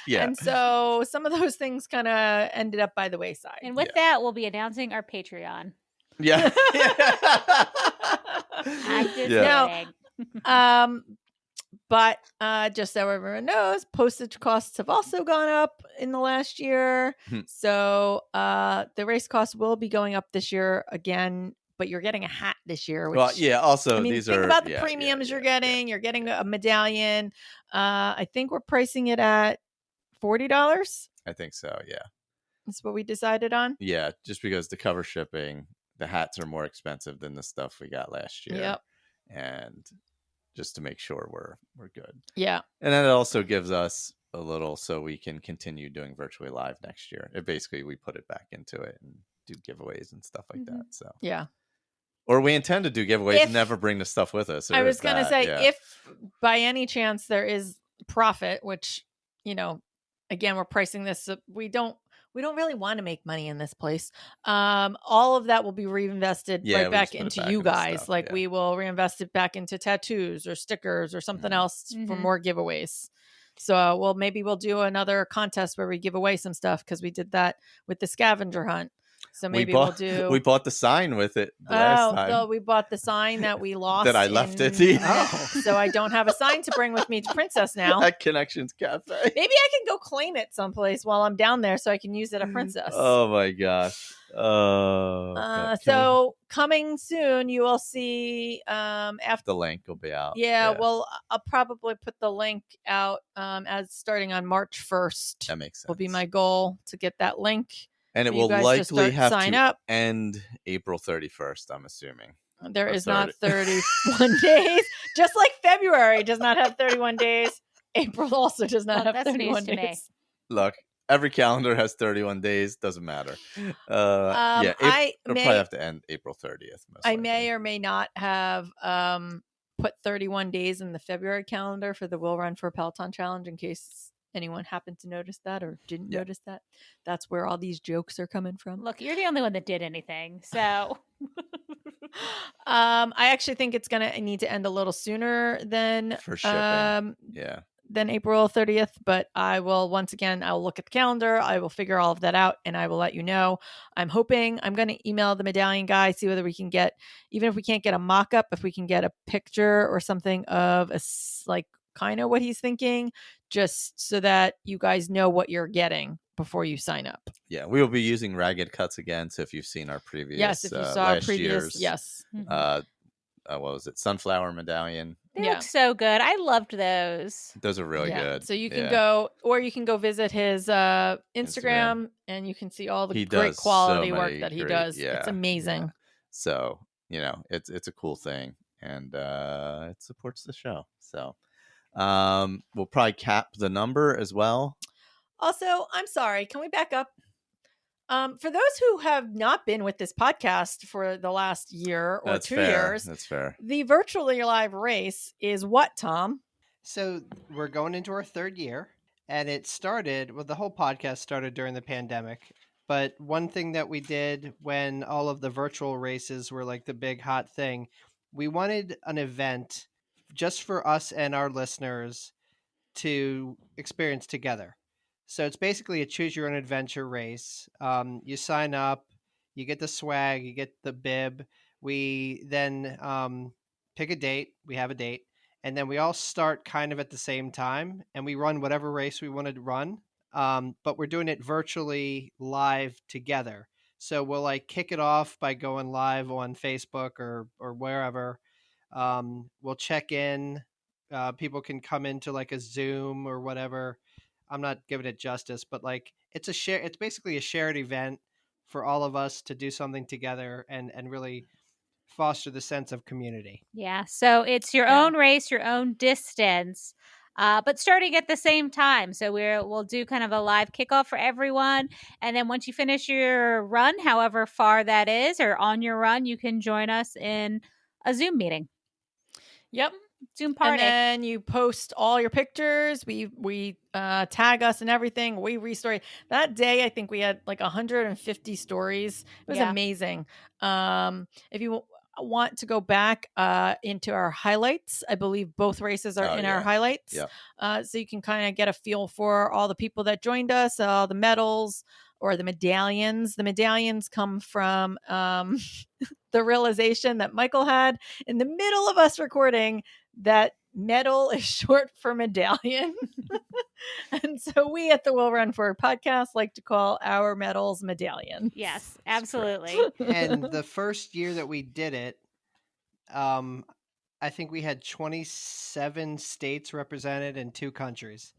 Yeah.
And so some of those things kind of ended up by the wayside.
And with that, we'll be announcing our Patreon.
Yeah.
I'm just
No.
kidding.
But just so everyone knows, postage costs have also gone up in the last year. So the race costs will be going up this year again, but you're getting a hat this year. Which,
Well, yeah. Also,
I mean,
these
think
are
about the premiums you're getting. You're getting a medallion. I think we're pricing it at $40.
I think so. Yeah.
That's what we decided on.
Yeah, just because the cover shipping, the hats are more expensive than the stuff we got last year.
Yep.
And just to make sure we're good.
Yeah.
And then it also gives us a little so we can continue doing virtually live next year. Basically, we put it back into it and do giveaways and stuff like that. So
yeah.
Or we intend to do giveaways and never bring the stuff with us.
I was going to say, if by any chance there is profit, which, again, we're pricing this, we don't really want to make money in this place. All of that will be reinvested right back into you guys. We will reinvest it back into tattoos or stickers or something else for more giveaways. So, maybe we'll do another contest where we give away some stuff because we did that with the scavenger hunt. So maybe we'll do.
We bought the sign with it last time.
So we bought the sign that we lost.
That I left at the.
So I don't have a sign to bring with me to Princess now.
At Connections Cafe.
Maybe I can go claim it someplace while I'm down there, so I can use it at Princess.
Oh my gosh.
So coming soon, you will see. After
the link will be out.
Yeah, well, I'll probably put the link out as starting on March 1st.
That makes sense.
Will be my goal to get that link.
And it will likely have to end April 31st, I'm assuming.
There is not 31 days. Just like February does not have 31 days. April also does not have 31 days.
Look, every calendar has 31 days. Doesn't matter. It'll probably have to end April 30th.
I may or may not have put 31 days in the February calendar for the Will Run for Peloton Challenge in case anyone happened to notice that or didn't notice that. That's where all these jokes are coming from.
Look, you're the only one that did anything. So
I actually think it's going to need to end a little sooner than
for shipping.
Than April 30th, but I will I'll look at the calendar. I will figure all of that out and I will let you know. I'm going to email the medallion guy, see whether we can get, even if we can't get a mock-up, if we can get a picture or something of kind of what he's thinking, just so that you guys know what you're getting before you sign up.
Yeah, we will be using ragged cuts again. So if you've seen our previous,
if you saw our previous,
what was it? Sunflower medallion.
They look so good. I loved those.
Those are really good.
So you can go, or you can go visit his Instagram, and you can see all the great quality work that he does. Yeah, it's amazing.
Yeah. So it's a cool thing, and it supports the show. So. We'll probably cap the number as well.
Also, I'm sorry. Can we back up? For those who have not been with this podcast for the last year or 2 years,
that's fair.
The virtually live race is what, Tom?
So we're going into our 3rd year, and it started. Well, the whole podcast started during the pandemic. But one thing that we did when all of the virtual races were like the big hot thing, we wanted an event just for us and our listeners to experience together. So it's basically a choose your own adventure race. You sign up, you get the swag, you get the bib. We then pick a date. We have a date. And then we all start kind of at the same time. And we run whatever race we wanted to run. But we're doing it virtually live together. So we'll kick it off by going live on Facebook or wherever. We'll check in. People can come into a Zoom or whatever. I'm not giving it justice, but it's basically a shared event for all of us to do something together and really foster the sense of community.
Yeah. So it's your own race, your own distance, but starting at the same time. So we'll do kind of a live kickoff for everyone. And then once you finish your run, however far that is, or on your run, you can join us in a Zoom meeting.
Yep.
Zoom party.
And then you post all your pictures. We tag us and everything. We restory. That day, I think we had 150 stories. It was amazing. If you want to go back into our highlights, I believe both races are in our highlights.
Yep.
So you can kind of get a feel for all the people that joined us, all the medals or the medallions. The medallions come from the realization that Michael had in the middle of us recording that medal is short for medallion. And so we at the Will Run Forward podcast like to call our medals medallions.
Yes, absolutely.
And the first year that we did it, I think we had 27 states represented in 2 countries.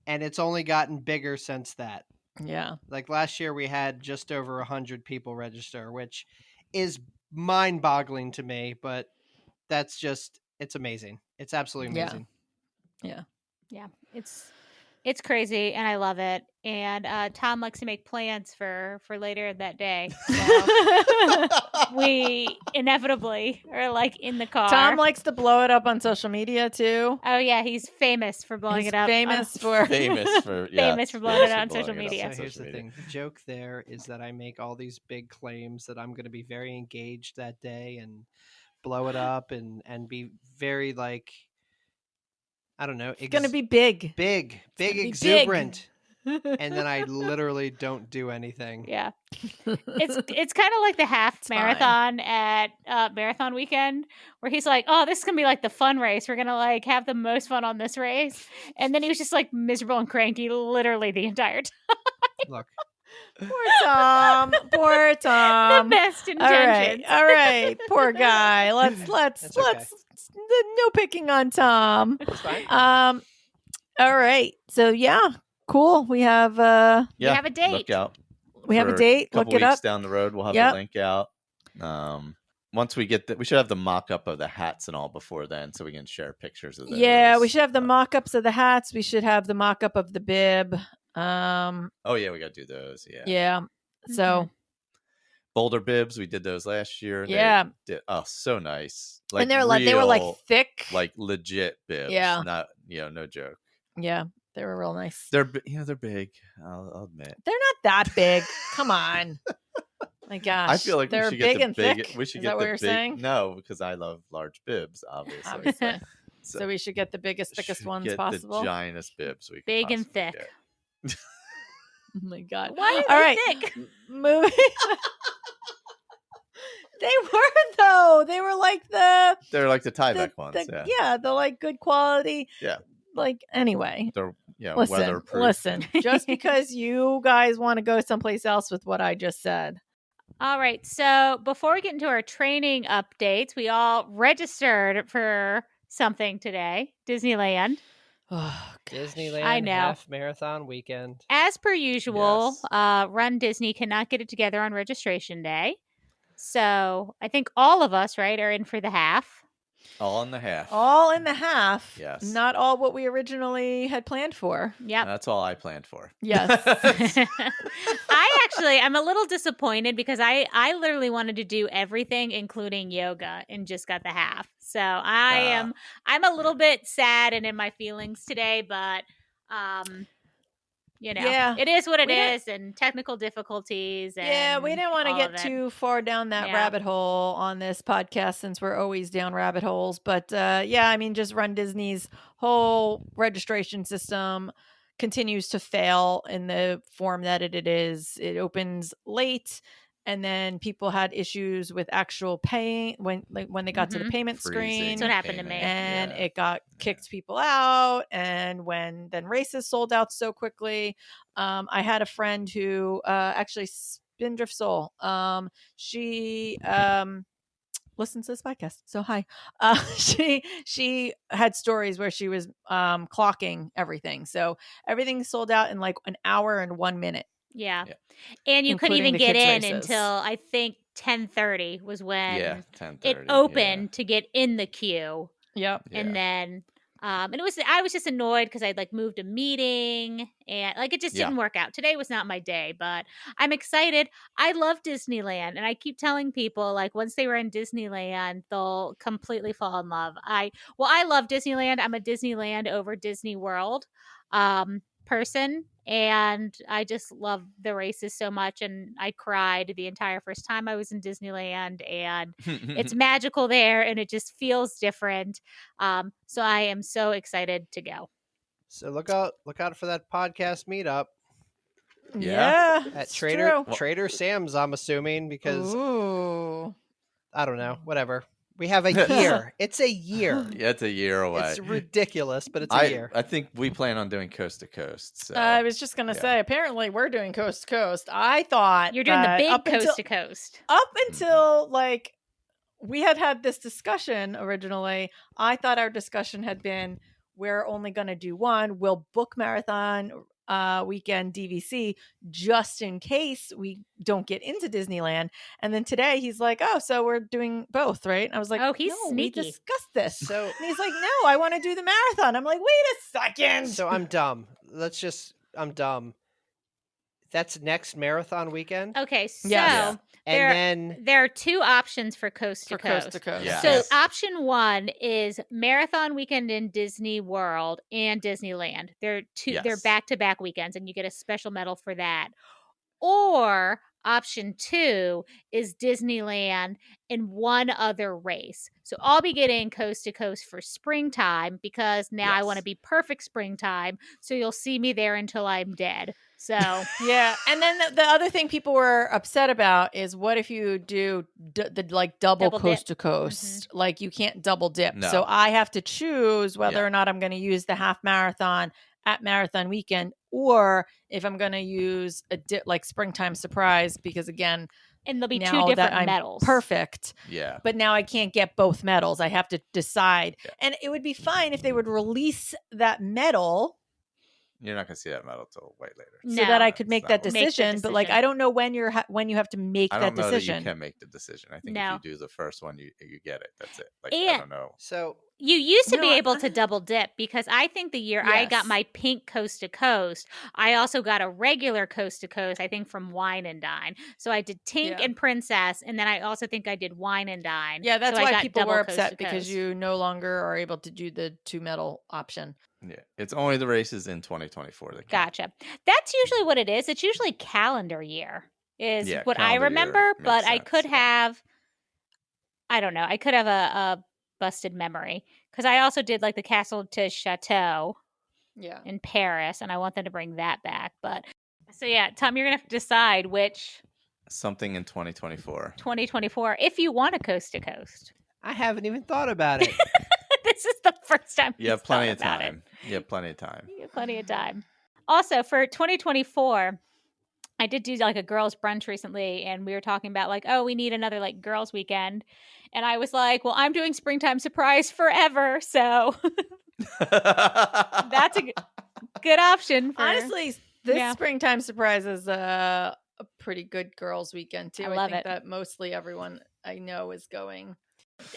And it's only gotten bigger since that.
Yeah.
Like last year we had just over 100 people register, which is mind-boggling to me, but that's just, it's amazing. It's absolutely amazing.
Yeah.
Yeah, it's crazy, and I love it. And Tom likes to make plans for later that day. So we inevitably are like in the car.
Tom likes to blow it up on social media too.
Oh yeah, he's famous for blowing it up.
Famous for
famous for
blowing it up on social media.
So here's the thing. The joke there is that I make all these big claims that I'm going to be very engaged that day and blow it up and be very like, I don't know.
It's going to be big.
Big,
be
exuberant. And then I literally don't do anything.
Yeah. It's kind of like the half marathon at marathon weekend where he's like, oh, this is going to be like the fun race. We're going to like have the most fun on this race. And then he was just like miserable and cranky literally the entire time.
Look.
Poor Tom. Poor Tom.
The best intentions.
All right. Poor guy. Let's no picking on Tom.
It's fine.
All right. So yeah, cool. We have
we have a date.
Look out.
We have a date. Look it up.
Down the road, we'll have the link out. Once we get we should have the mock-up of the hats and all before then, so we can share pictures of those.
Yeah, we should have the mock-ups of the hats. We should have the mock-up of the bib.
Oh yeah, we got to do those. Yeah.
Yeah. So
Boulder bibs, we did those last year.
Yeah.
So nice.
And they were like thick,
like legit bibs.
Yeah.
Not no joke.
Yeah, they were real nice.
They're big. I'll admit.
They're not that big. Come on. My gosh.
I feel like
they're
we should get
big and
the big.
thick.
We should
Is
get
that
the
what you're
big.
saying?
No, because I love large bibs, obviously.
Obviously. So we should get the biggest, thickest
Should
ones
get
possible.
The giantest bibs we
Big
could
and
possibly
thick.
get.
Oh my god.
Why is
All
it
right.
thick?
Moving. They were though. They were like
They're like the Tyvek ones. Yeah.
The like good quality.
Yeah.
Like anyway.
They're weatherproof.
Listen. Just because you guys want to go someplace else with what I just said.
All right. So before we get into our training updates, we all registered for something today. Disneyland.
Oh,
Disneyland
I know.
Half Marathon weekend.
As per usual,
Yes.
Run Disney cannot get it together on registration day. So I think all of us, right, are in for the half.
All in the half.
all in the half.
Yes.
Not all what we originally had planned for.
Yep.
That's all I planned for.
Yes.
I'm a little disappointed because I literally wanted to do everything, including yoga, and just got the half. So I'm a little bit sad and in my feelings today, but
Yeah.
it is what it
We
is, and technical difficulties. And
Yeah, we didn't want to
all
get
of it.
too far down that
Yeah.
rabbit hole on this podcast since we're always down rabbit holes. But just Run Disney's whole registration system continues to fail in the form that it is. It opens late, and then people had issues with actual paying when they got to the payment
Freezing
screen.
That's what happened to me.
And
Yeah.
it got kicked people out, and when then races sold out so quickly. I had a friend who actually Spindrift Soul, she listens to this podcast, so hi. She had stories where she was clocking everything, so everything sold out in like an hour and 1 minute.
Yeah.
Yeah.
And you couldn't
Including
even
the
get
kids'
in
races.
until I think 10:30 was when
Yeah, 10:30.
it opened to get in the queue.
Yep.
Yeah.
And then and I was just annoyed because I'd like moved a meeting and like it just
Yeah.
didn't work out. Today was not my day, but I'm excited. I love Disneyland, and I keep telling people like once they were in Disneyland, they'll completely fall in love. I love Disneyland. I'm a Disneyland over Disney World person, and I just love the races so much, and I cried the entire first time I was in Disneyland, and it's magical there, and it just feels different. So I am so excited to go.
So look out for that podcast meetup
Yeah.
at
it's
Trader
true.
Trader Sam's, I'm assuming, because
Ooh.
I don't know, whatever. We have a year. It's a year.
Yeah, it's a year away.
It's ridiculous, but it's a year.
I think we plan on doing coast to coast. So.
I was just gonna say, apparently we're doing coast to coast. I thought
You're doing the big
up
coast
until,
to coast.
Up until like we had this discussion originally, I thought our discussion had been we're only gonna do one. We'll book marathon weekend DVC just in case we don't get into Disneyland. And then today he's like, "Oh, so we're doing both, right?" And I was like,
Oh, he's
"No,
sneaky.
we discussed this."
So
And he's like, "No, I want to do the marathon." I'm like, "Wait a second."
So I'm dumb. I'm dumb. That's next marathon weekend.
Okay, so
Yeah.
And then
there are two options for coast to coast.
coast to coast.
Yeah.
So
Yes.
option one is marathon weekend in Disney World and Disneyland. They're
Yes.
back-to-back weekends, and you get a special medal for that. Or option two is Disneyland and one other race. So I'll be getting coast to coast for springtime because now I want to
Yes.
be perfect springtime. So you'll see me there until I'm dead. So
Yeah, and then the other thing people were upset about is what if you do the like double
Double
coast
dip.
to coast? Like you can't double dip.
No.
So I have to choose whether
Yeah.
or not I'm going to use the half marathon at marathon weekend or if I'm going to use a like springtime surprise because again,
and there'll be
now
two different
that I'm
medals.
perfect.
Yeah.
But now I can't get both medals. I have to decide.
Yeah.
And it would be fine if they would release that medal
You're not going to see that medal till way later.
so
No.
that I could
It's
make
not
that
worth it.
Make the
decision. But like,
decision.
I don't know when you have to make
I
that
don't know
decision.
that you can make the decision. I think
No.
if you do the first one, you get it. That's it. Like I
And-
don't know.
so
You used to
No,
be
I-
able to double dip because I think the year I got
Yes.
my pink coast to coast, I also got a regular coast to coast, I think from Wine and Dine. So I did Tink
Yeah.
and Princess, and then I also think I did Wine and Dine.
Yeah, that's
So I
why
got
people
double
were
coast
upset
to
because
coast.
you no longer are able to do the 2 medal option.
Yeah, it's only the races in 2024 that count.
Gotcha. That's usually what it is. It's usually calendar year is
Yeah,
what I
calendar year
remember,
makes
but I
sense,
could
yeah.
have, I don't know, I could have a busted memory because I also did like the Castle to Chateau
Yeah.
in Paris, and I want them to bring that back. But so yeah, Tom, you're gonna have to decide which
Something in 2024.
2024 if you want a coast to coast.
I haven't even thought about it.
This is the first time.
You have
he's
plenty
thought
of
about it.
time. You have plenty of time.
You have plenty of time. Also, for 2024, I did do like a girls' brunch recently, and we were talking about like, oh, we need another like girls' weekend, and I was like, well, I'm doing springtime surprise forever, so that's a good option. For,
Honestly, this
Yeah.
springtime surprise is a pretty good girls' weekend too.
I love
think
it.
that mostly everyone I know is going.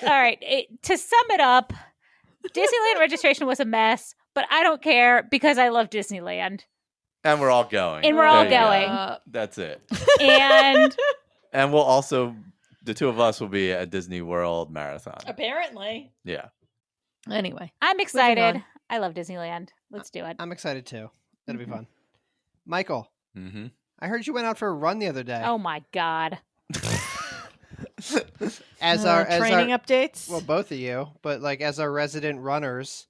all right. To sum it up, Disneyland registration was a mess, but I don't care because I love Disneyland,
And we're all going.
And we're all
There you go.
going.
That's it.
and
And we'll also, the two of us will be at Disney World Marathon.
Apparently.
Yeah.
Anyway.
I'm excited.
on.
I love Disneyland. Let's do it.
I'm excited too. That'll
Mhm.
be fun. Michael,
Mm-hmm.
I heard you went out for a run the other day.
Oh my god.
as our
training updates.
well, both of you, but like as our resident runners.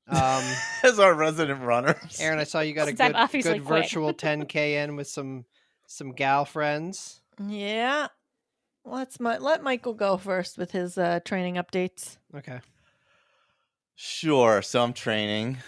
As our resident runners.
Aaron, I saw you got a
Since I've
good,
obviously
good
quit.
virtual 10K in with some gal friends.
Yeah. Let Michael go first with his training updates.
Okay,
Sure. So I'm training.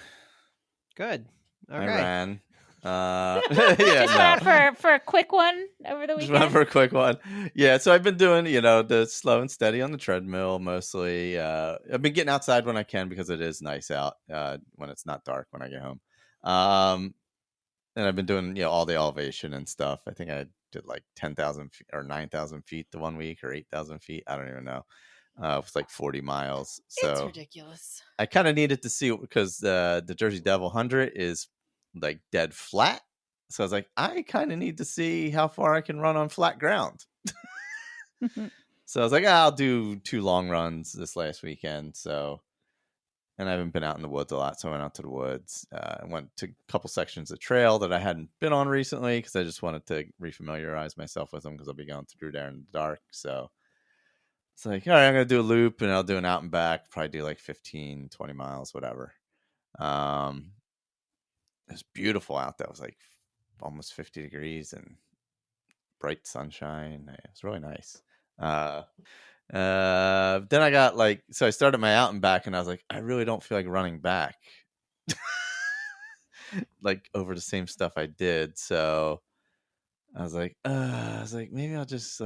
good.
I
Okay.
ran. Yeah,
Just went out
no.
for a quick one over the
Just
weekend.
went for a quick one. Yeah, so I've been doing, the slow and steady on the treadmill mostly. I've been getting outside when I can because it is nice out when it's not dark when I get home. And I've been doing, all the elevation and stuff. I think I did like 10,000 feet or 9,000 feet the 1 week or 8,000 feet. I don't even know. It was like 40 miles.
It's
So
ridiculous.
I kind of needed to see because the Jersey Devil 100 is like dead flat. So I was like, I kind of need to see how far I can run on flat ground. So I was like, I'll do 2 long runs this last weekend. And I haven't been out in the woods a lot. So I went out to the woods. I went to a couple sections of trail that I hadn't been on recently because I just wanted to refamiliarize myself with them because I'll be going through there in the dark. So it's like, all right, I'm going to do a loop and I'll do an out and back, probably do like 15, 20 miles, whatever. It was beautiful out there. It was like almost 50 degrees and bright sunshine. It was really nice. And Then I got so I started my out and back, and I was like, I really don't feel like running back, over the same stuff I did. So I was like, maybe I'll just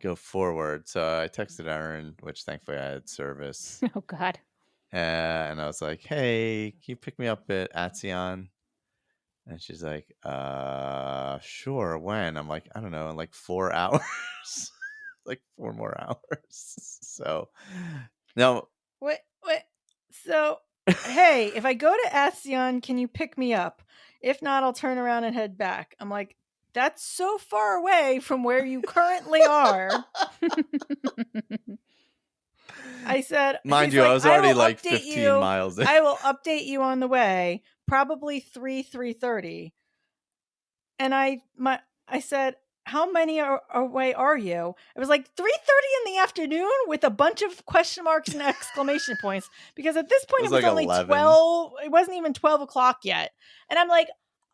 go forward. So I texted Erin, which thankfully I had service.
Oh God.
And I was like, hey, can you pick me up at Atzion? And she's like, sure. When? I'm like, I don't know, in 4 hours. 4 more hours. So no.
Wait. So, hey, if I go to Atzion, can you pick me up? If not, I'll turn around and head back. I'm like, that's so far away from where you currently are. I said,
mind you, I was already 15
you,
miles in.
I will update you on the way, probably 3:30. And I said, how many away are you? It was 3:30 in the afternoon with a bunch of question marks and exclamation points, because at this point it was only
11.
12. It wasn't even 12 o'clock yet. And I'm like,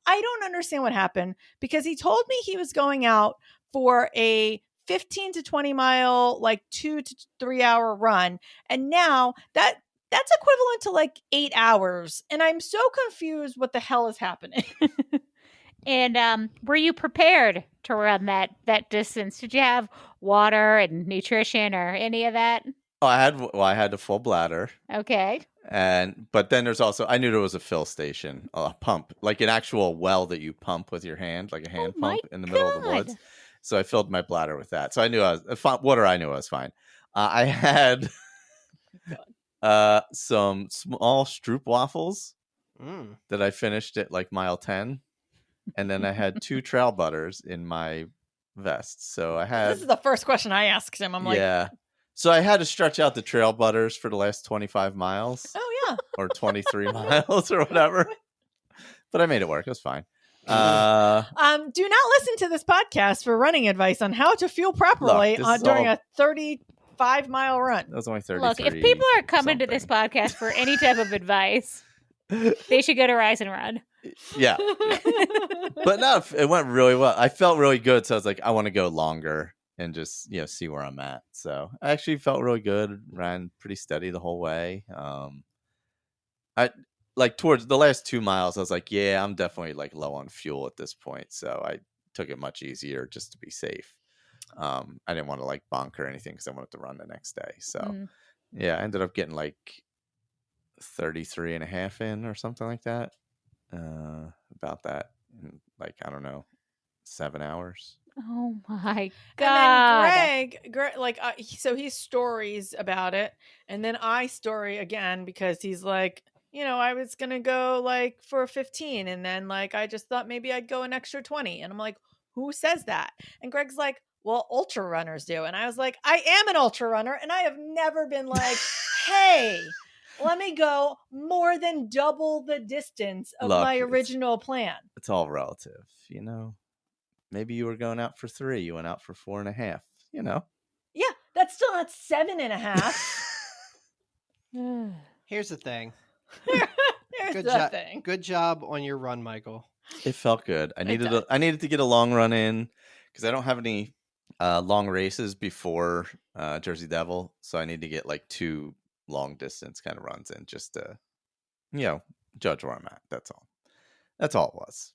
I don't understand what happened, because he told me he was going out for a 15 to 20 mile, 2 to 3 hour run. And now that's equivalent to 8 hours. And I'm so confused what the hell is happening.
And were you prepared to run that distance? Did you have water and nutrition or any of that?
Oh, I had a full bladder.
Okay.
But then there's also, I knew there was a fill station, a pump, an actual well that you pump with your hand, a hand pump in the middle of the woods. So I filled my bladder with that. So I knew water. I knew I was fine. I had some small Stroop waffles that I finished at mile 10. And then I had 2 trail butters in my vest. So I had...
This is the first question I asked him. I'm like...
Yeah. So I had to stretch out the trail butters for the last 25 miles.
Oh, yeah.
Or 23 miles or whatever. But I made it work. It was fine.
Do not listen to this podcast for running advice on how to fuel properly during a 35-mile run.
That was only 33.
Look, if people are coming to this podcast for any type of advice, they should go to Rise and Run.
Yeah. But no, it went really well. I felt really good. So I was like, I want to go longer and just, see where I'm at. So I actually felt really good. Ran pretty steady the whole way. I towards the last 2 miles, I was like, yeah, I'm definitely low on fuel at this point. So I took it much easier just to be safe. I didn't want to bonk or anything because I wanted to run the next day. So yeah, I ended up getting 33 and a half in or something like that. About that in I don't know, 7 hours.
Oh my God.
And then Greg so he stories about it, and then I story again because he's like, I was gonna go for 15, and then I just thought maybe I'd go an extra 20, and I'm like, who says that? And Greg's like, well, ultra runners do. And I was like, I am an ultra runner, and I have never been hey, let me go more than double the distance of my original plan.
It's all relative, Maybe you were going out for 3. You went out for 4.5,
Yeah, that's still not 7.5.
Here's the thing.
Here's the thing.
Good job on your run, Michael.
It felt good. I needed to get a long run in because I don't have any long races before Jersey Devil, so I need to get 2 long distance kind of runs in just to, judge where I'm at. That's all. That's all it was.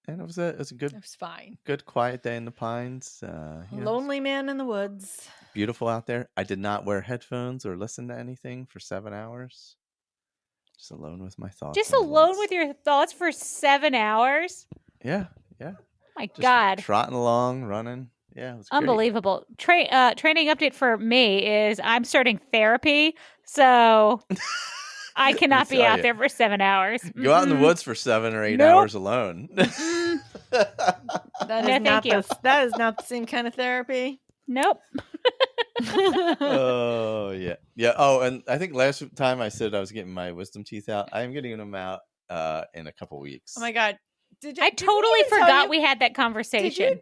And it was a good.
It was fine.
Good quiet day in the pines.
Lonely man in the woods.
Beautiful out there. I did not wear headphones or listen to anything for 7 hours. Just alone with my thoughts.
Just alone with your thoughts for 7 hours?
Yeah.
Oh my God.
Trotting along, running. Yeah, it was great.
Unbelievable. Training update for me is I'm starting therapy, so I cannot be out there for 7 hours.
Go out in the woods for 7 or 8 hours alone.
That is not the same kind of therapy.
Nope.
Oh, yeah. Yeah. Oh, and I think last time I said I was getting my wisdom teeth out. I am getting them out in a couple weeks.
Oh my God.
I totally forgot we had that conversation.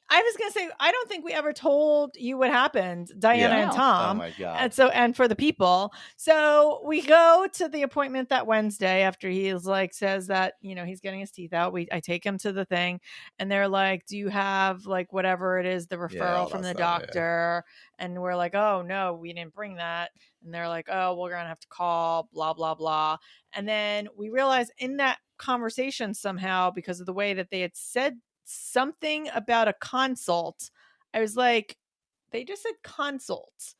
I was going to say, I don't think we ever told you what happened, Diana and
No.
Tom.
Oh my God.
And for the people. So we go to the appointment that Wednesday after he is like, says that, he's getting his teeth out. I take him to the thing and they're like, do you have like whatever it is, the referral
all
from
that
the
stuff,
doctor? And we're like, oh no, we didn't bring that. And they're like, oh, we're going to have to call, blah, blah, blah. And then we realize in that conversation somehow, because of the way that they had said something about a consult, I was like, they just said consult.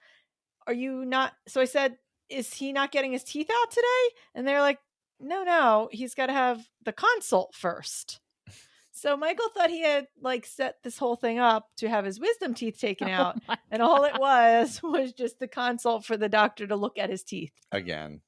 Are you not? So I said, is he not getting his teeth out today? And they're like, no, he's got to have the consult first. So Michael thought he had like set this whole thing up to have his wisdom teeth taken out. And all it was just the consult for the doctor to look at his teeth.
Again,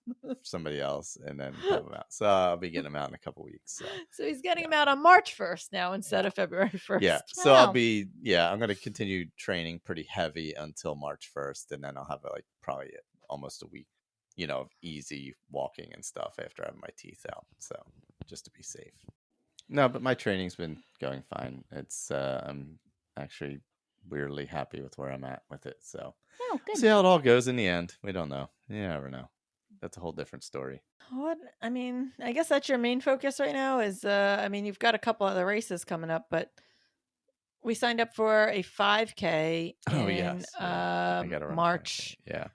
somebody else, and then have them out. So I'll be getting them out in a couple weeks. So
he's getting them out on March 1st now instead of February 1st.
Yeah. So I'm going to continue training pretty heavy until March 1st. And then I'll have like probably almost a week, of easy walking and stuff after having my teeth out. So just to be safe. No, but my training's been going fine. It's I'm actually weirdly happy with where I'm at with it. So
good.
See how it all goes in the end. We don't know. You never know. That's a whole different story.
I guess that's your main focus right now is, you've got a couple other races coming up, but we signed up for a 5K in March.
Yeah.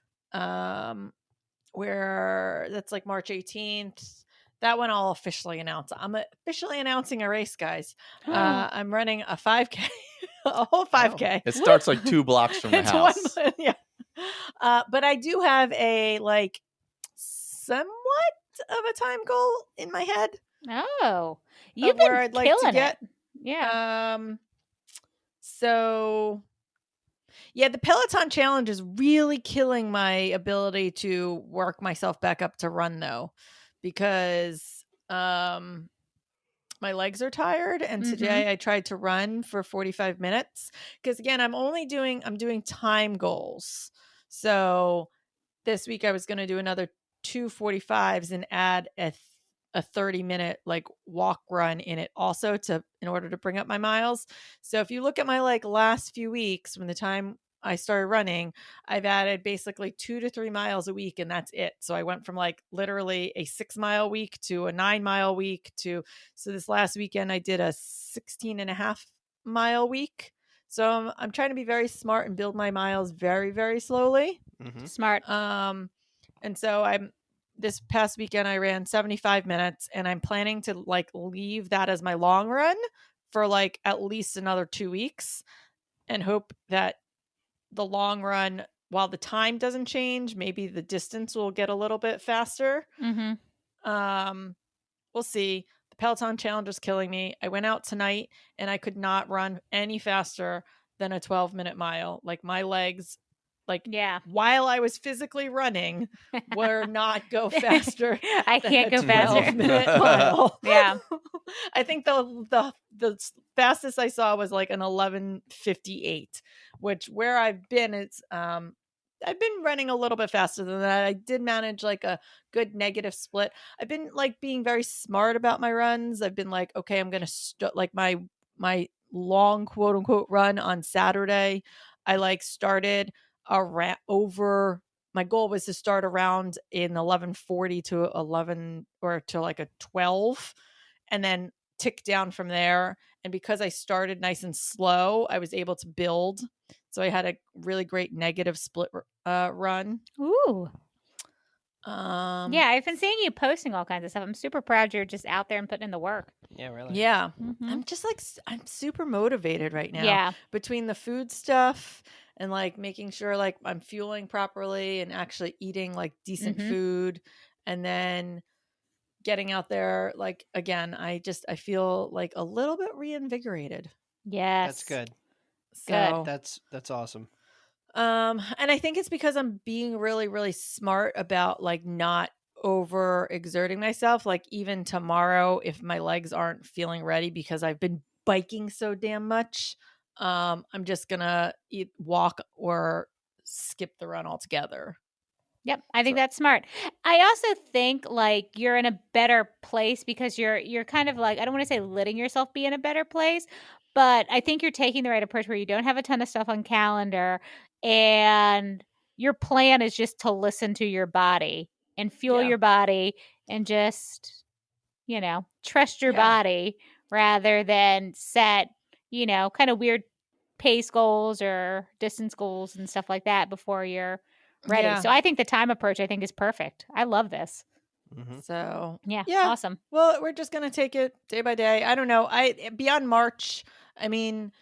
Where that's like March 18th. That one I'll officially announce. I'm officially announcing a race, guys. I'm running a 5K, a whole 5K.
It starts like 2 blocks from the house.
Yeah. But I do have a like somewhat of a time goal in my head.
Oh, you've been
where I'd like to get.
Yeah.
So yeah, the Peloton challenge is really killing my ability to work myself back up to run though, because my legs are tired. And today I tried to run for 45 minutes because again, I'm doing time goals. So this week I was going to do another 2 45s and add a 30-minute like walk run in it also in order to bring up my miles. So if you look at my like last few weeks from the time I started running, I've added basically 2 to 3 miles a week and that's it. So I went from like literally a 6-mile week to a 9-mile week so this last weekend I did a 16.5-mile week. So I'm trying to be very smart and build my miles very, very slowly.
Mm-hmm.
Smart.
And so this past weekend I ran 75 minutes and I'm planning to like leave that as my long run for like at least another 2 weeks and hope that the long run, while the time doesn't change, maybe the distance will get a little bit faster. We'll see. The Peloton challenge is killing me. I went out tonight and I could not run any faster than a 12-minute mile. Like my legs, while I was physically running, were not go faster.
I can't go faster.
12-minute mile.
Yeah.
I think the fastest I saw was like an 11:58, which where I've been, it's I've been running a little bit faster than that. I did manage like a good negative split. I've been like being very smart about my runs. I've been like, okay, I'm going to like my long quote unquote run on Saturday. I like started over. My goal was to start around in 11:40 to 11 or to like a 12 and then tick down from there. And because I started nice and slow, I was able to build. So I had a really great negative split run.
Ooh. Yeah, I've been seeing you posting all kinds of stuff. I'm super proud you're just out there and putting in the work.
Yeah, really.
Yeah. I'm just like, I'm super motivated right now.
Yeah.
Between the food stuff and like making sure like I'm fueling properly and actually eating like decent food. And then getting out there, like, again, I feel like a little bit reinvigorated.
Yes.
That's good.
So
That's awesome.
And I think it's because I'm being really, really smart about like not over exerting myself. Like even tomorrow, if my legs aren't feeling ready because I've been biking so damn much, I'm just gonna walk or skip the run altogether.
Yep, I think that's smart. I also think like you're in a better place because you're kind of like, I don't want to say letting yourself be in a better place, but I think you're taking the right approach where you don't have a ton of stuff on calendar and your plan is just to listen to your body and fuel
Yeah.
your body and just, trust your
Yeah.
body rather than set, kind of weird pace goals or distance goals and stuff like that before you're ready.
Yeah.
So I think the time approach is perfect. I love this.
Mhm.
So
Yeah.
Yeah.
Awesome.
Well, we're just gonna take it day by day. I don't know. Beyond March, I mean,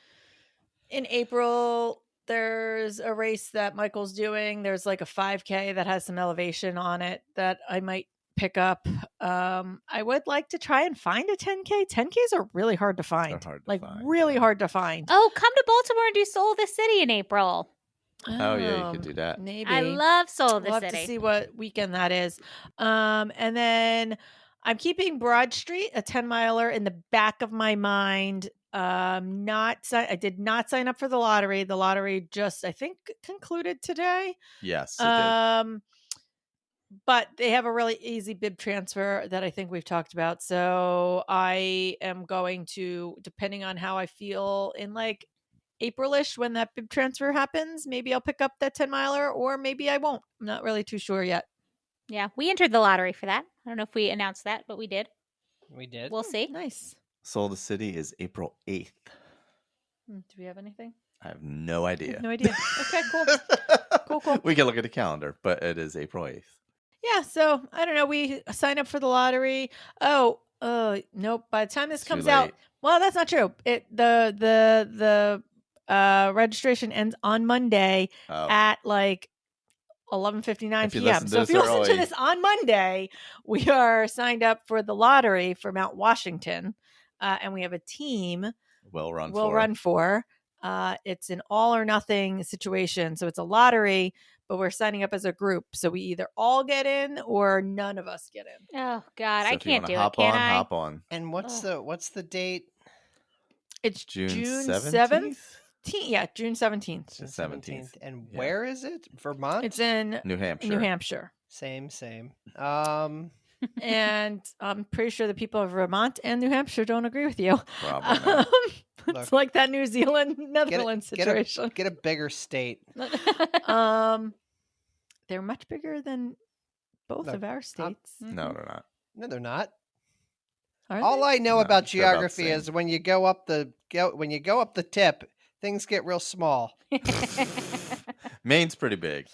in April, there's a race that Michael's doing. There's like a 5K that has some elevation on it that I might pick up. I would like to try and find a 10K. 10Ks are really hard to find.
They're hard to
like
find,
really
yeah.
hard to find.
Oh, come to Baltimore and do Soul of the City in April.
Oh, yeah, you could do that.
Maybe.
I love Soul of the
We'll have
City.
to see what weekend that is. And then I'm keeping Broad Street, a 10-miler, in the back of my mind. I did not sign up for the lottery. The lottery just, I think, concluded today.
Yes, it did.
But they have a really easy bib transfer that I think we've talked about. So I am going to, depending on how I feel in like April-ish when that bib transfer happens, maybe I'll pick up that 10-miler or maybe I won't. I'm not really too sure yet.
Yeah, we entered the lottery for that. I don't know if we announced that, but we did.
We did.
We'll see.
Nice.
Soul of the City is April 8th.
Do we have anything?
I have no idea.
No idea. Okay, cool. Cool.
We can look at the calendar, but it is April 8th.
Yeah, so I don't know. We signed up for the lottery. Oh, nope. By the time this
Too
comes out,
late.
well, that's not true. The registration ends on Monday
Oh,
at like 11:59
If you
p.m.
listen to
So if
this
you listen to
early-
this on Monday, we are signed up for the lottery for Mount Washington, and we have a team.
Will Run
Will
for.
Run for. It's an all or nothing situation, so it's a lottery, but we're signing up as a group. So we either all get in or none of us get in.
Oh God,
So
I
if you
can't
wanna
do it.
hop
Can
on,
I?
hop on.
And what's the date?
It's
June
June
17th?
17th. Yeah, June 17th.
The 17th.
And
Yeah.
where is it? Vermont?
It's in
New Hampshire.
New Hampshire.
Same.
And I'm pretty sure the people of Vermont and New Hampshire don't agree with you.
Probably not.
It's
Look,
like that New Zealand Netherlands
get
situation.
Get a bigger state.
They're much bigger than both
Look,
of our states.
No, they're not.
No, they're not.
Are
All
they?
I know
No,
about
they're about the
geography
same.
is when you go up the tip, things get real small.
Maine's pretty big.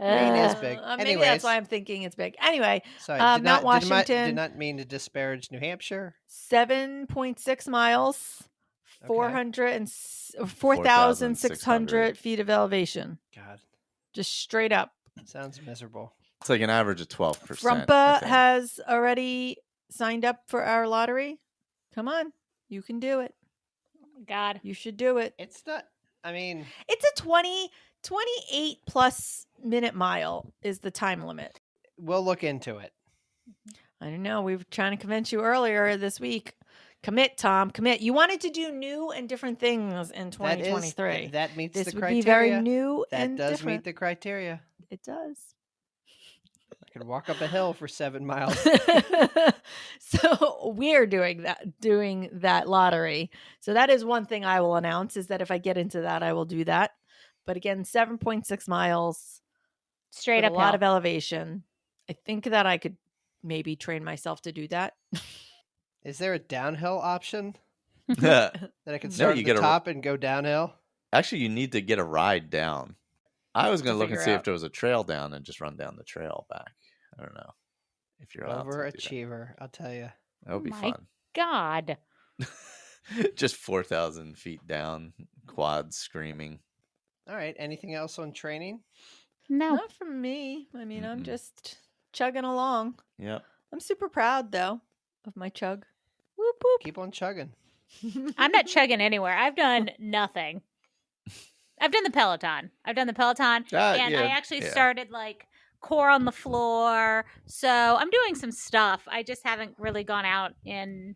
Maine is big.
Maybe
Anyways.
that's why I'm thinking it's big. Anyway,
Sorry,
Mount
did
Washington.
not mean to disparage New Hampshire.
7.6 miles,
Okay.
4,600 feet of elevation.
God,
Just straight up.
sounds miserable.
It's like an average of 12%. I
Frumpa
think.
has already signed up for our lottery. Come on. You can do it.
God.
You should do it.
It's not. I mean,
It's a 28 plus minute mile is the time limit.
we'll look into it.
I don't know. We were trying to convince you earlier this week. Commit, Tom. Commit. You wanted to do new and different things in 2023.
That meets
This
the
would
criteria.
be very new
That
and
does
different.
meet the criteria.
It does.
I could walk up a hill for 7 miles.
So we're doing that lottery. So that is one thing I will announce is that if I get into that, I will do that. But again, 7.6 miles,
Straight
with
up
a lot of elevation. I think that I could maybe train myself to do that.
Is there a downhill option
Actually,
that I can
No,
start
you
at
get
the
a-
top and go downhill?
you need to get a ride down. I was going to look and
figure
see
out.
if there was a trail down and just run down the trail back. I don't know if you're allowed to do that.
Overachiever, I'll tell you.
That would be
My
fun.
God.
Just 4,000 feet down, quads screaming.
All right. Anything else on training?
No.
Not from me. I mean, I'm
Mm-mm.
just chugging along.
Yep.
I'm super proud though of my chug.
Whoop, whoop.
Keep on chugging.
I'm not chugging anywhere. I've done nothing. I've done the Peloton. And I actually started like core on the floor. So I'm doing some stuff. I just haven't really gone out and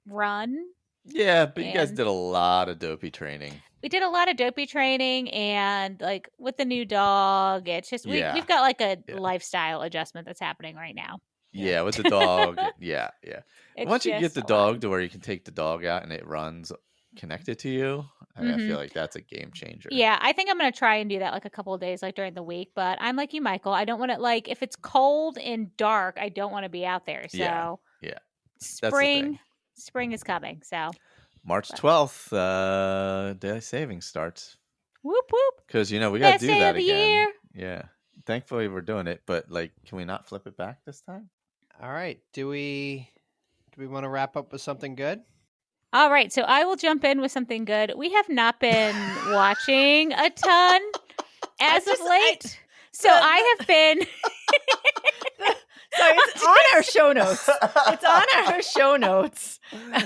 run
Yeah, but you guys
And-
did a lot of dopey training.
We did a lot of dopey training, and like with the new dog, it's just
Yeah.
we've got like a
Yeah.
lifestyle adjustment that's happening right now.
Yeah, with the dog. Yeah.
It's
Once you get
just
the
a lot.
dog to where you can take the dog out and it runs connected to you, I
Mhm.
feel like that's a game changer.
Yeah, I think I'm gonna try and do that like a couple of days, like during the week. But I'm like you, Michael. I don't want to like if it's cold and dark. I don't want to be out there. So
Yeah. the thing.
spring is coming. So
March 12th, daylight savings starts.
whoop whoop.
Because, we got to
Best
do
day
that
of the
again.
year.
Yeah. Thankfully, we're doing it. But, can we not flip it back this time?
All right. Do we want to wrap up with something good?
All right, so I will jump in with something good. We have not been watching a ton as of late. So I have been.
Sorry, it's on our show notes. It's on our show notes.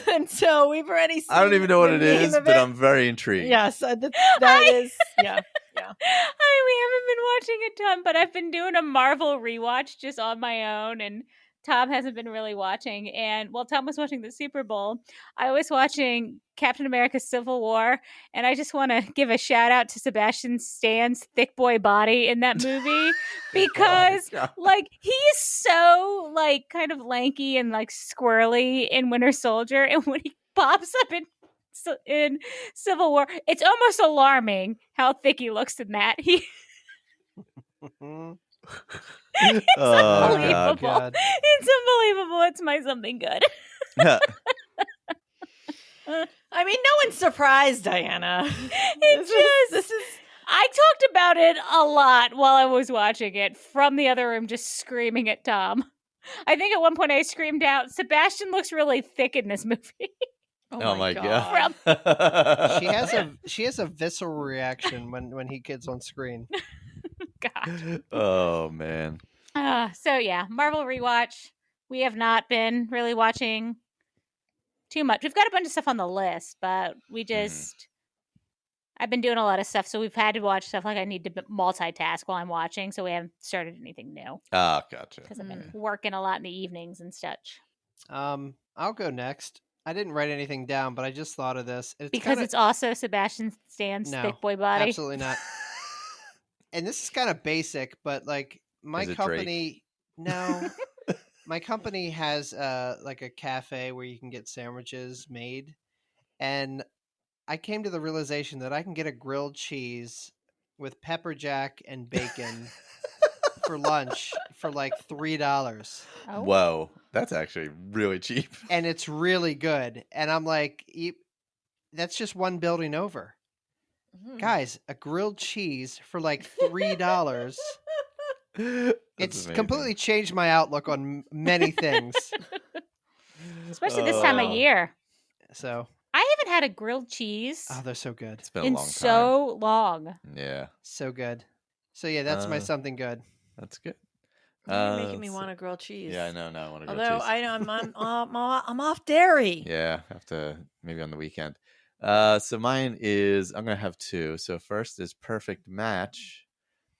And so we've already seen
I don't even know what
the
it
name
is,
of
but
it.
I'm very intrigued.
Yes, that is, yeah.
We haven't been watching a ton, but I've been doing a Marvel rewatch just on my own, and Tom hasn't been really watching. And while Tom was watching the Super Bowl, I was watching Captain America: Civil War, and I just want to give a shout out to Sebastian Stan's thick boy body in that movie because, he is so kind of lanky and squirrely in Winter Soldier, and when he pops up in Civil War, it's almost alarming how thick he looks in that. It's unbelievable.
God.
It's unbelievable. It's my something good.
I mean, no one's surprised, Diana.
This is. I talked about it a lot while I was watching it from the other room, just screaming at Tom. I think at one point I screamed out, "Sebastian looks really thick in this movie."
Oh my God.
She has a visceral reaction when he gets on screen.
God.
Oh man.
So yeah, Marvel rewatch. We have not been really watching too much. We've got a bunch of stuff on the list, but we just I've been doing a lot of stuff, so we've had to watch stuff I need to multitask while I'm watching, so we haven't started anything new.
Gotcha.
Because I've been working a lot in the evenings and such.
I'll go next. I didn't write anything down, but I just thought of this.
It's also Sebastian Stan's thick boy body.
Absolutely not. And this is kind of basic, but my company, my company has a cafe where you can get sandwiches made, and I came to the realization that I can get a grilled cheese with pepper jack and bacon for lunch for $3.
Oh.
Whoa, that's actually really cheap.
And it's really good. And I'm like, that's just one building over. Guys, a grilled cheese for $3. It's
amazing.
completely changed my outlook on many things.
Especially this time of year.
So
I haven't had a grilled cheese
they're so good.
It's been a
in
long time.
so long.
Yeah,
So good. So yeah, that's my something good.
that's good.
You're making me want a grilled cheese.
Yeah, I know. Now I want to go.
Although
cheese.
I know I'm off dairy.
Yeah, have to maybe on the weekend. So mine is I'm gonna have two. So first is Perfect Match,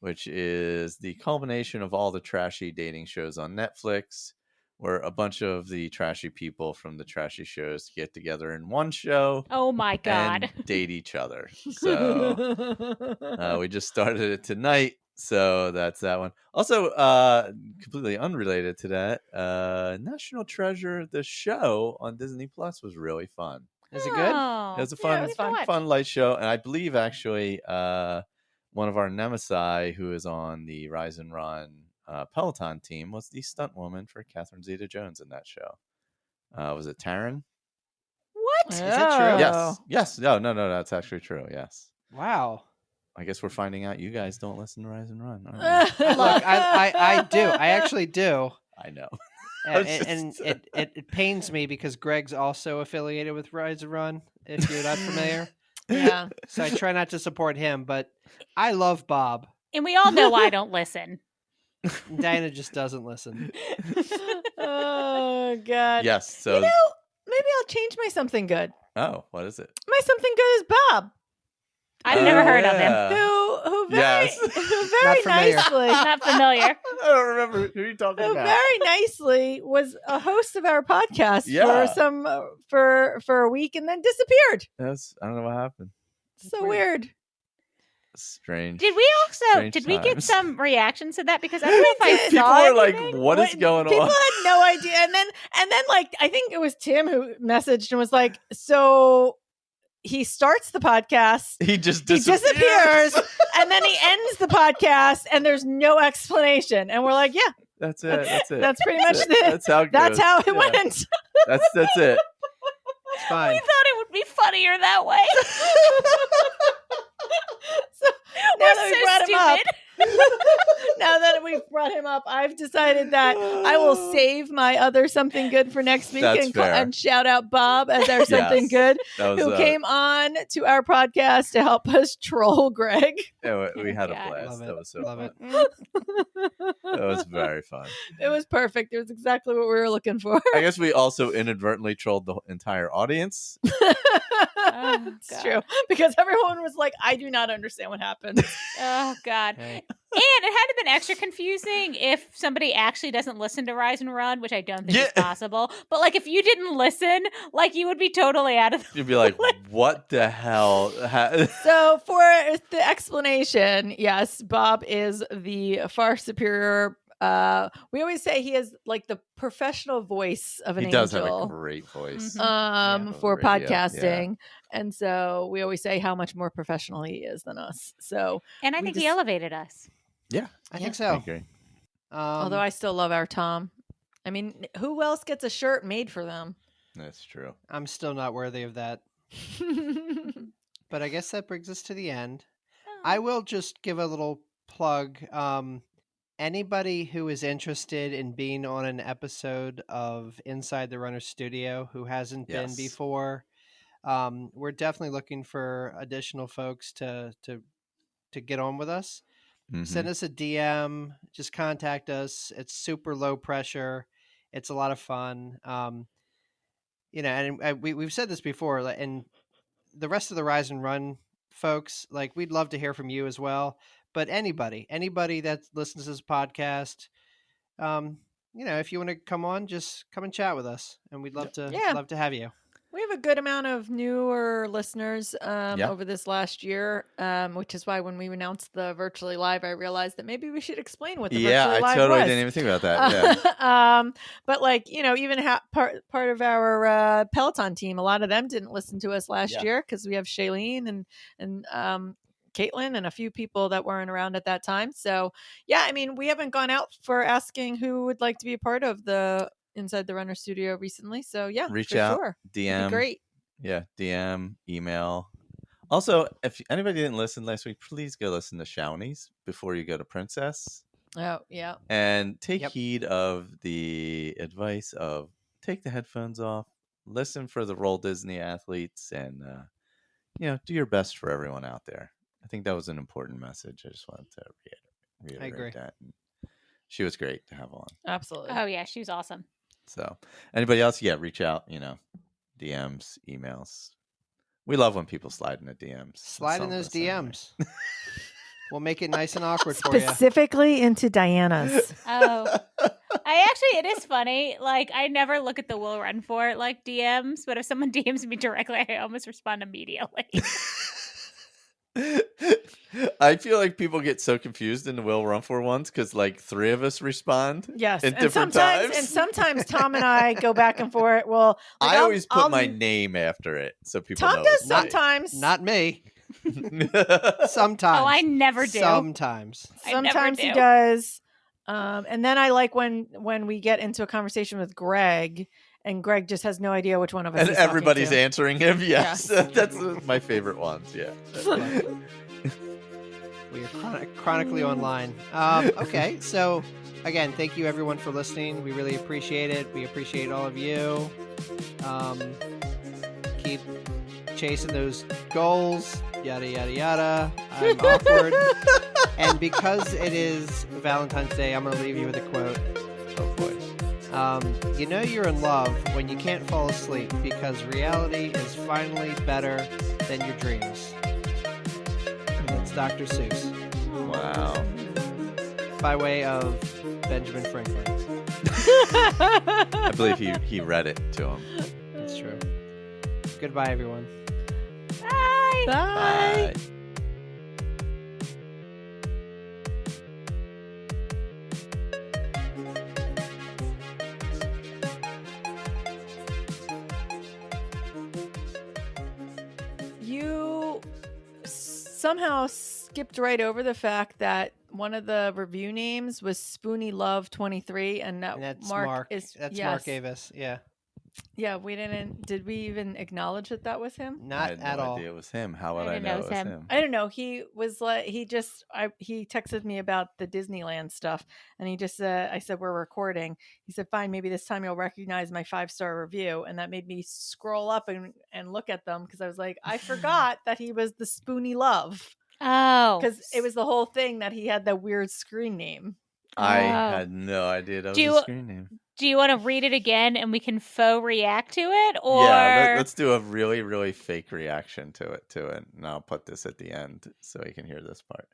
which is the culmination of all the trashy dating shows on Netflix, where a bunch of the trashy people from the trashy shows get together in one show.
Oh my God.
And date each other. So we just started it tonight. So that's that one. Also, completely unrelated to that, National Treasure, the show on Disney Plus was really fun.
Is it good?
Oh.
It was a fun,
it's fun.
fun light show, and I believe actually one of our nemesis who is on the Rise and Run Peloton team was the stunt woman for Catherine Zeta-Jones in that show. Was it Taryn?
What?
Is that true?
Oh.
Yes. No, that's actually true. Yes.
Wow.
I guess we're finding out you guys don't listen to Rise and Run. Aren't we?
Look, I do. I actually do.
I know.
And it pains me because Greg's also affiliated with Rise and Run, if you're not familiar.
Yeah.
So I try not to support him, but I love Bob.
And we all know I don't listen.
Diana just doesn't listen.
Oh God.
Yes. So.
Maybe I'll change my something good.
Oh, what is it?
My something good is Bob,
I've never heard of him.
yeah.
who very,
Yes.
who
Not
very
familiar.
nicely,
Not familiar.
I don't remember who you're talking
who
about.
very nicely was a host of our podcast
Yeah.
for a week and then disappeared.
I don't know what happened.
So weird.
Strange.
Did we
Strange
we get
times.
some reactions to that? Because I don't know if I
People
saw
were like,
anything.
"What is going
People
on?"
had no idea, and then like I think it was Tim who messaged and was like, "So he starts the podcast,
He just
he
disappears.
disappears, and then he ends the podcast, and there's no explanation." And we're like, "Yeah,
That's it. That's it.
that's pretty much
it.
it.
That's how it
That's
goes.
how it
Yeah.
went."
That's it.
It's fine.
We thought it would be funnier that way.
So now
We're
that we
so
brought him up,
stupid.
now that we've brought him up, I've decided that I will save my other something good for next week
That's
and,
fair.
and shout out Bob as our something
Yes.
good
That was
who came on to our podcast to help us troll Greg.
Yeah, we had a
God.
blast.
Love it.
That was so
Love
fun.
it.
That was very fun.
It was perfect. It was exactly what we were looking for.
I guess we also inadvertently trolled the entire audience.
Oh,
It's
God.
true because everyone was like, "I do not understand what happened."
Oh God.
Hey.
And it had to been extra confusing if somebody actually doesn't listen to Rise and Run, which I don't think is
Yeah.
possible. But like if you didn't listen, like you would be totally out of the
You'd be like, "What the hell?"
So for the explanation, yes, Bob is the far superior. We always say he is like the professional voice of an
He does have a
angel.
great voice.
Mhm.
For
Radio, yeah.
podcasting, and so we always say how much more professional he is than us. So,
And I
We
think
just-
he elevated us.
Yeah,
I think
I
so.
agree.
although I still love our Tom. I mean, who else gets a shirt made for them?
That's true.
I'm still not worthy of that. But I guess that brings us to the end. I will just give a little plug. Anybody who is interested in being on an episode of Inside the Runner Studio who hasn't been
Yes.
before, we're definitely looking for additional folks to get on with us.
Mhm.
Send us a DM. Just contact us. It's super low pressure. It's a lot of fun. And we've said this before, and the rest of the Rise and Run folks, like we'd love to hear from you as well. But anybody that listens to this podcast, if you want to come on, just come and chat with us, and we'd love to have you.
We have a good amount of newer listeners over this last year, which is why when we announced the Virtually Live, I realized that maybe we should explain what the Virtually Live
I totally
was.
didn't even think about that. Yeah.
But like, even part of our Peloton team, a lot of them didn't listen to us last year because we have Shailene and Caitlin and a few people that weren't around at that time. So yeah, I mean, we haven't gone out for asking who would like to be a part of the Inside the Runner Studio recently. So yeah,
Reach
for
out,
sure. It'd
DM.
be great.
Yeah, DM, email. Also, if anybody didn't listen last week, please go listen to Shawnee's before you go to Princess.
Oh yeah.
And take
Yep.
heed of the advice of take the headphones off, listen for the Roll Disney athletes, and do your best for everyone out there. I think that was an important message. I just wanted to reiterate
agree.
that. And she was great to have on.
Absolutely.
Oh yeah, she was awesome.
So anybody else, reach out, DMs, emails. We love when people slide into DMs.
Slide in
Some of
those
us anyway.
DMs. We'll make it nice and awkward for you.
Specifically into Diana's.
Oh, it is funny. Like I never look at the Will Run For It like DMs, but if someone DMs me directly, I almost respond immediately.
I feel like people get so confused in the Will Run For ones because like 3 of us respond.
Yes.
At
And
different
sometimes
times.
Tom and I go back and forth. Well, like,
I always put
I'll-
my name after it so people
Tom
know.
does
it's me.
sometimes.
Not me. Sometimes.
Oh, I never do.
Sometimes.
I never
Sometimes he
do.
does. And then I like when we get into a conversation with Greg, and Greg just has no idea which one of us.
And
he's talking
everybody's
to.
answering him. Yes,
Yes.
that's my favorite ones. Yeah.
We are chronically online. Okay, so again, thank you everyone for listening. We really appreciate it. We appreciate all of you. Keep chasing those goals. Yada yada yada. I'm awkward. And because it is Valentine's Day, I'm going to leave you with a quote.
Oh boy.
You know you're in love when you can't fall asleep because reality is finally better than your dreams. That's Dr. Seuss.
Wow.
by way of Benjamin Franklin.
I believe he read it to him.
That's true. Goodbye, everyone.
Bye.
Bye.
You somehow skipped right over the fact that one of the review names was Spoony Love 23, and that
And that's
Mark is
That's
yes.
Mark Avis. Yeah.
Yeah, we didn't. Did we even acknowledge that that was him?
I
Not
had
at
no
all.
idea it was him. How would
I
I
didn't
know
know
it
it was
was
him.
him?
I don't know. He was like, he texted me about the Disneyland stuff, and he just said, I said, we're recording. He said, fine, maybe this time you'll recognize my 5-star review. And that made me scroll up and look at them because I was like, I forgot that he was the Spoony Love.
Oh.
Because it was the whole thing that he had that weird screen name.
I
Oh.
had no idea that was
Do
a
you-
screen name.
Do you want to read it again and we can faux react to it? Or
Yeah, let's do a really, really fake reaction to it, and I'll put this at the end so you can hear this part.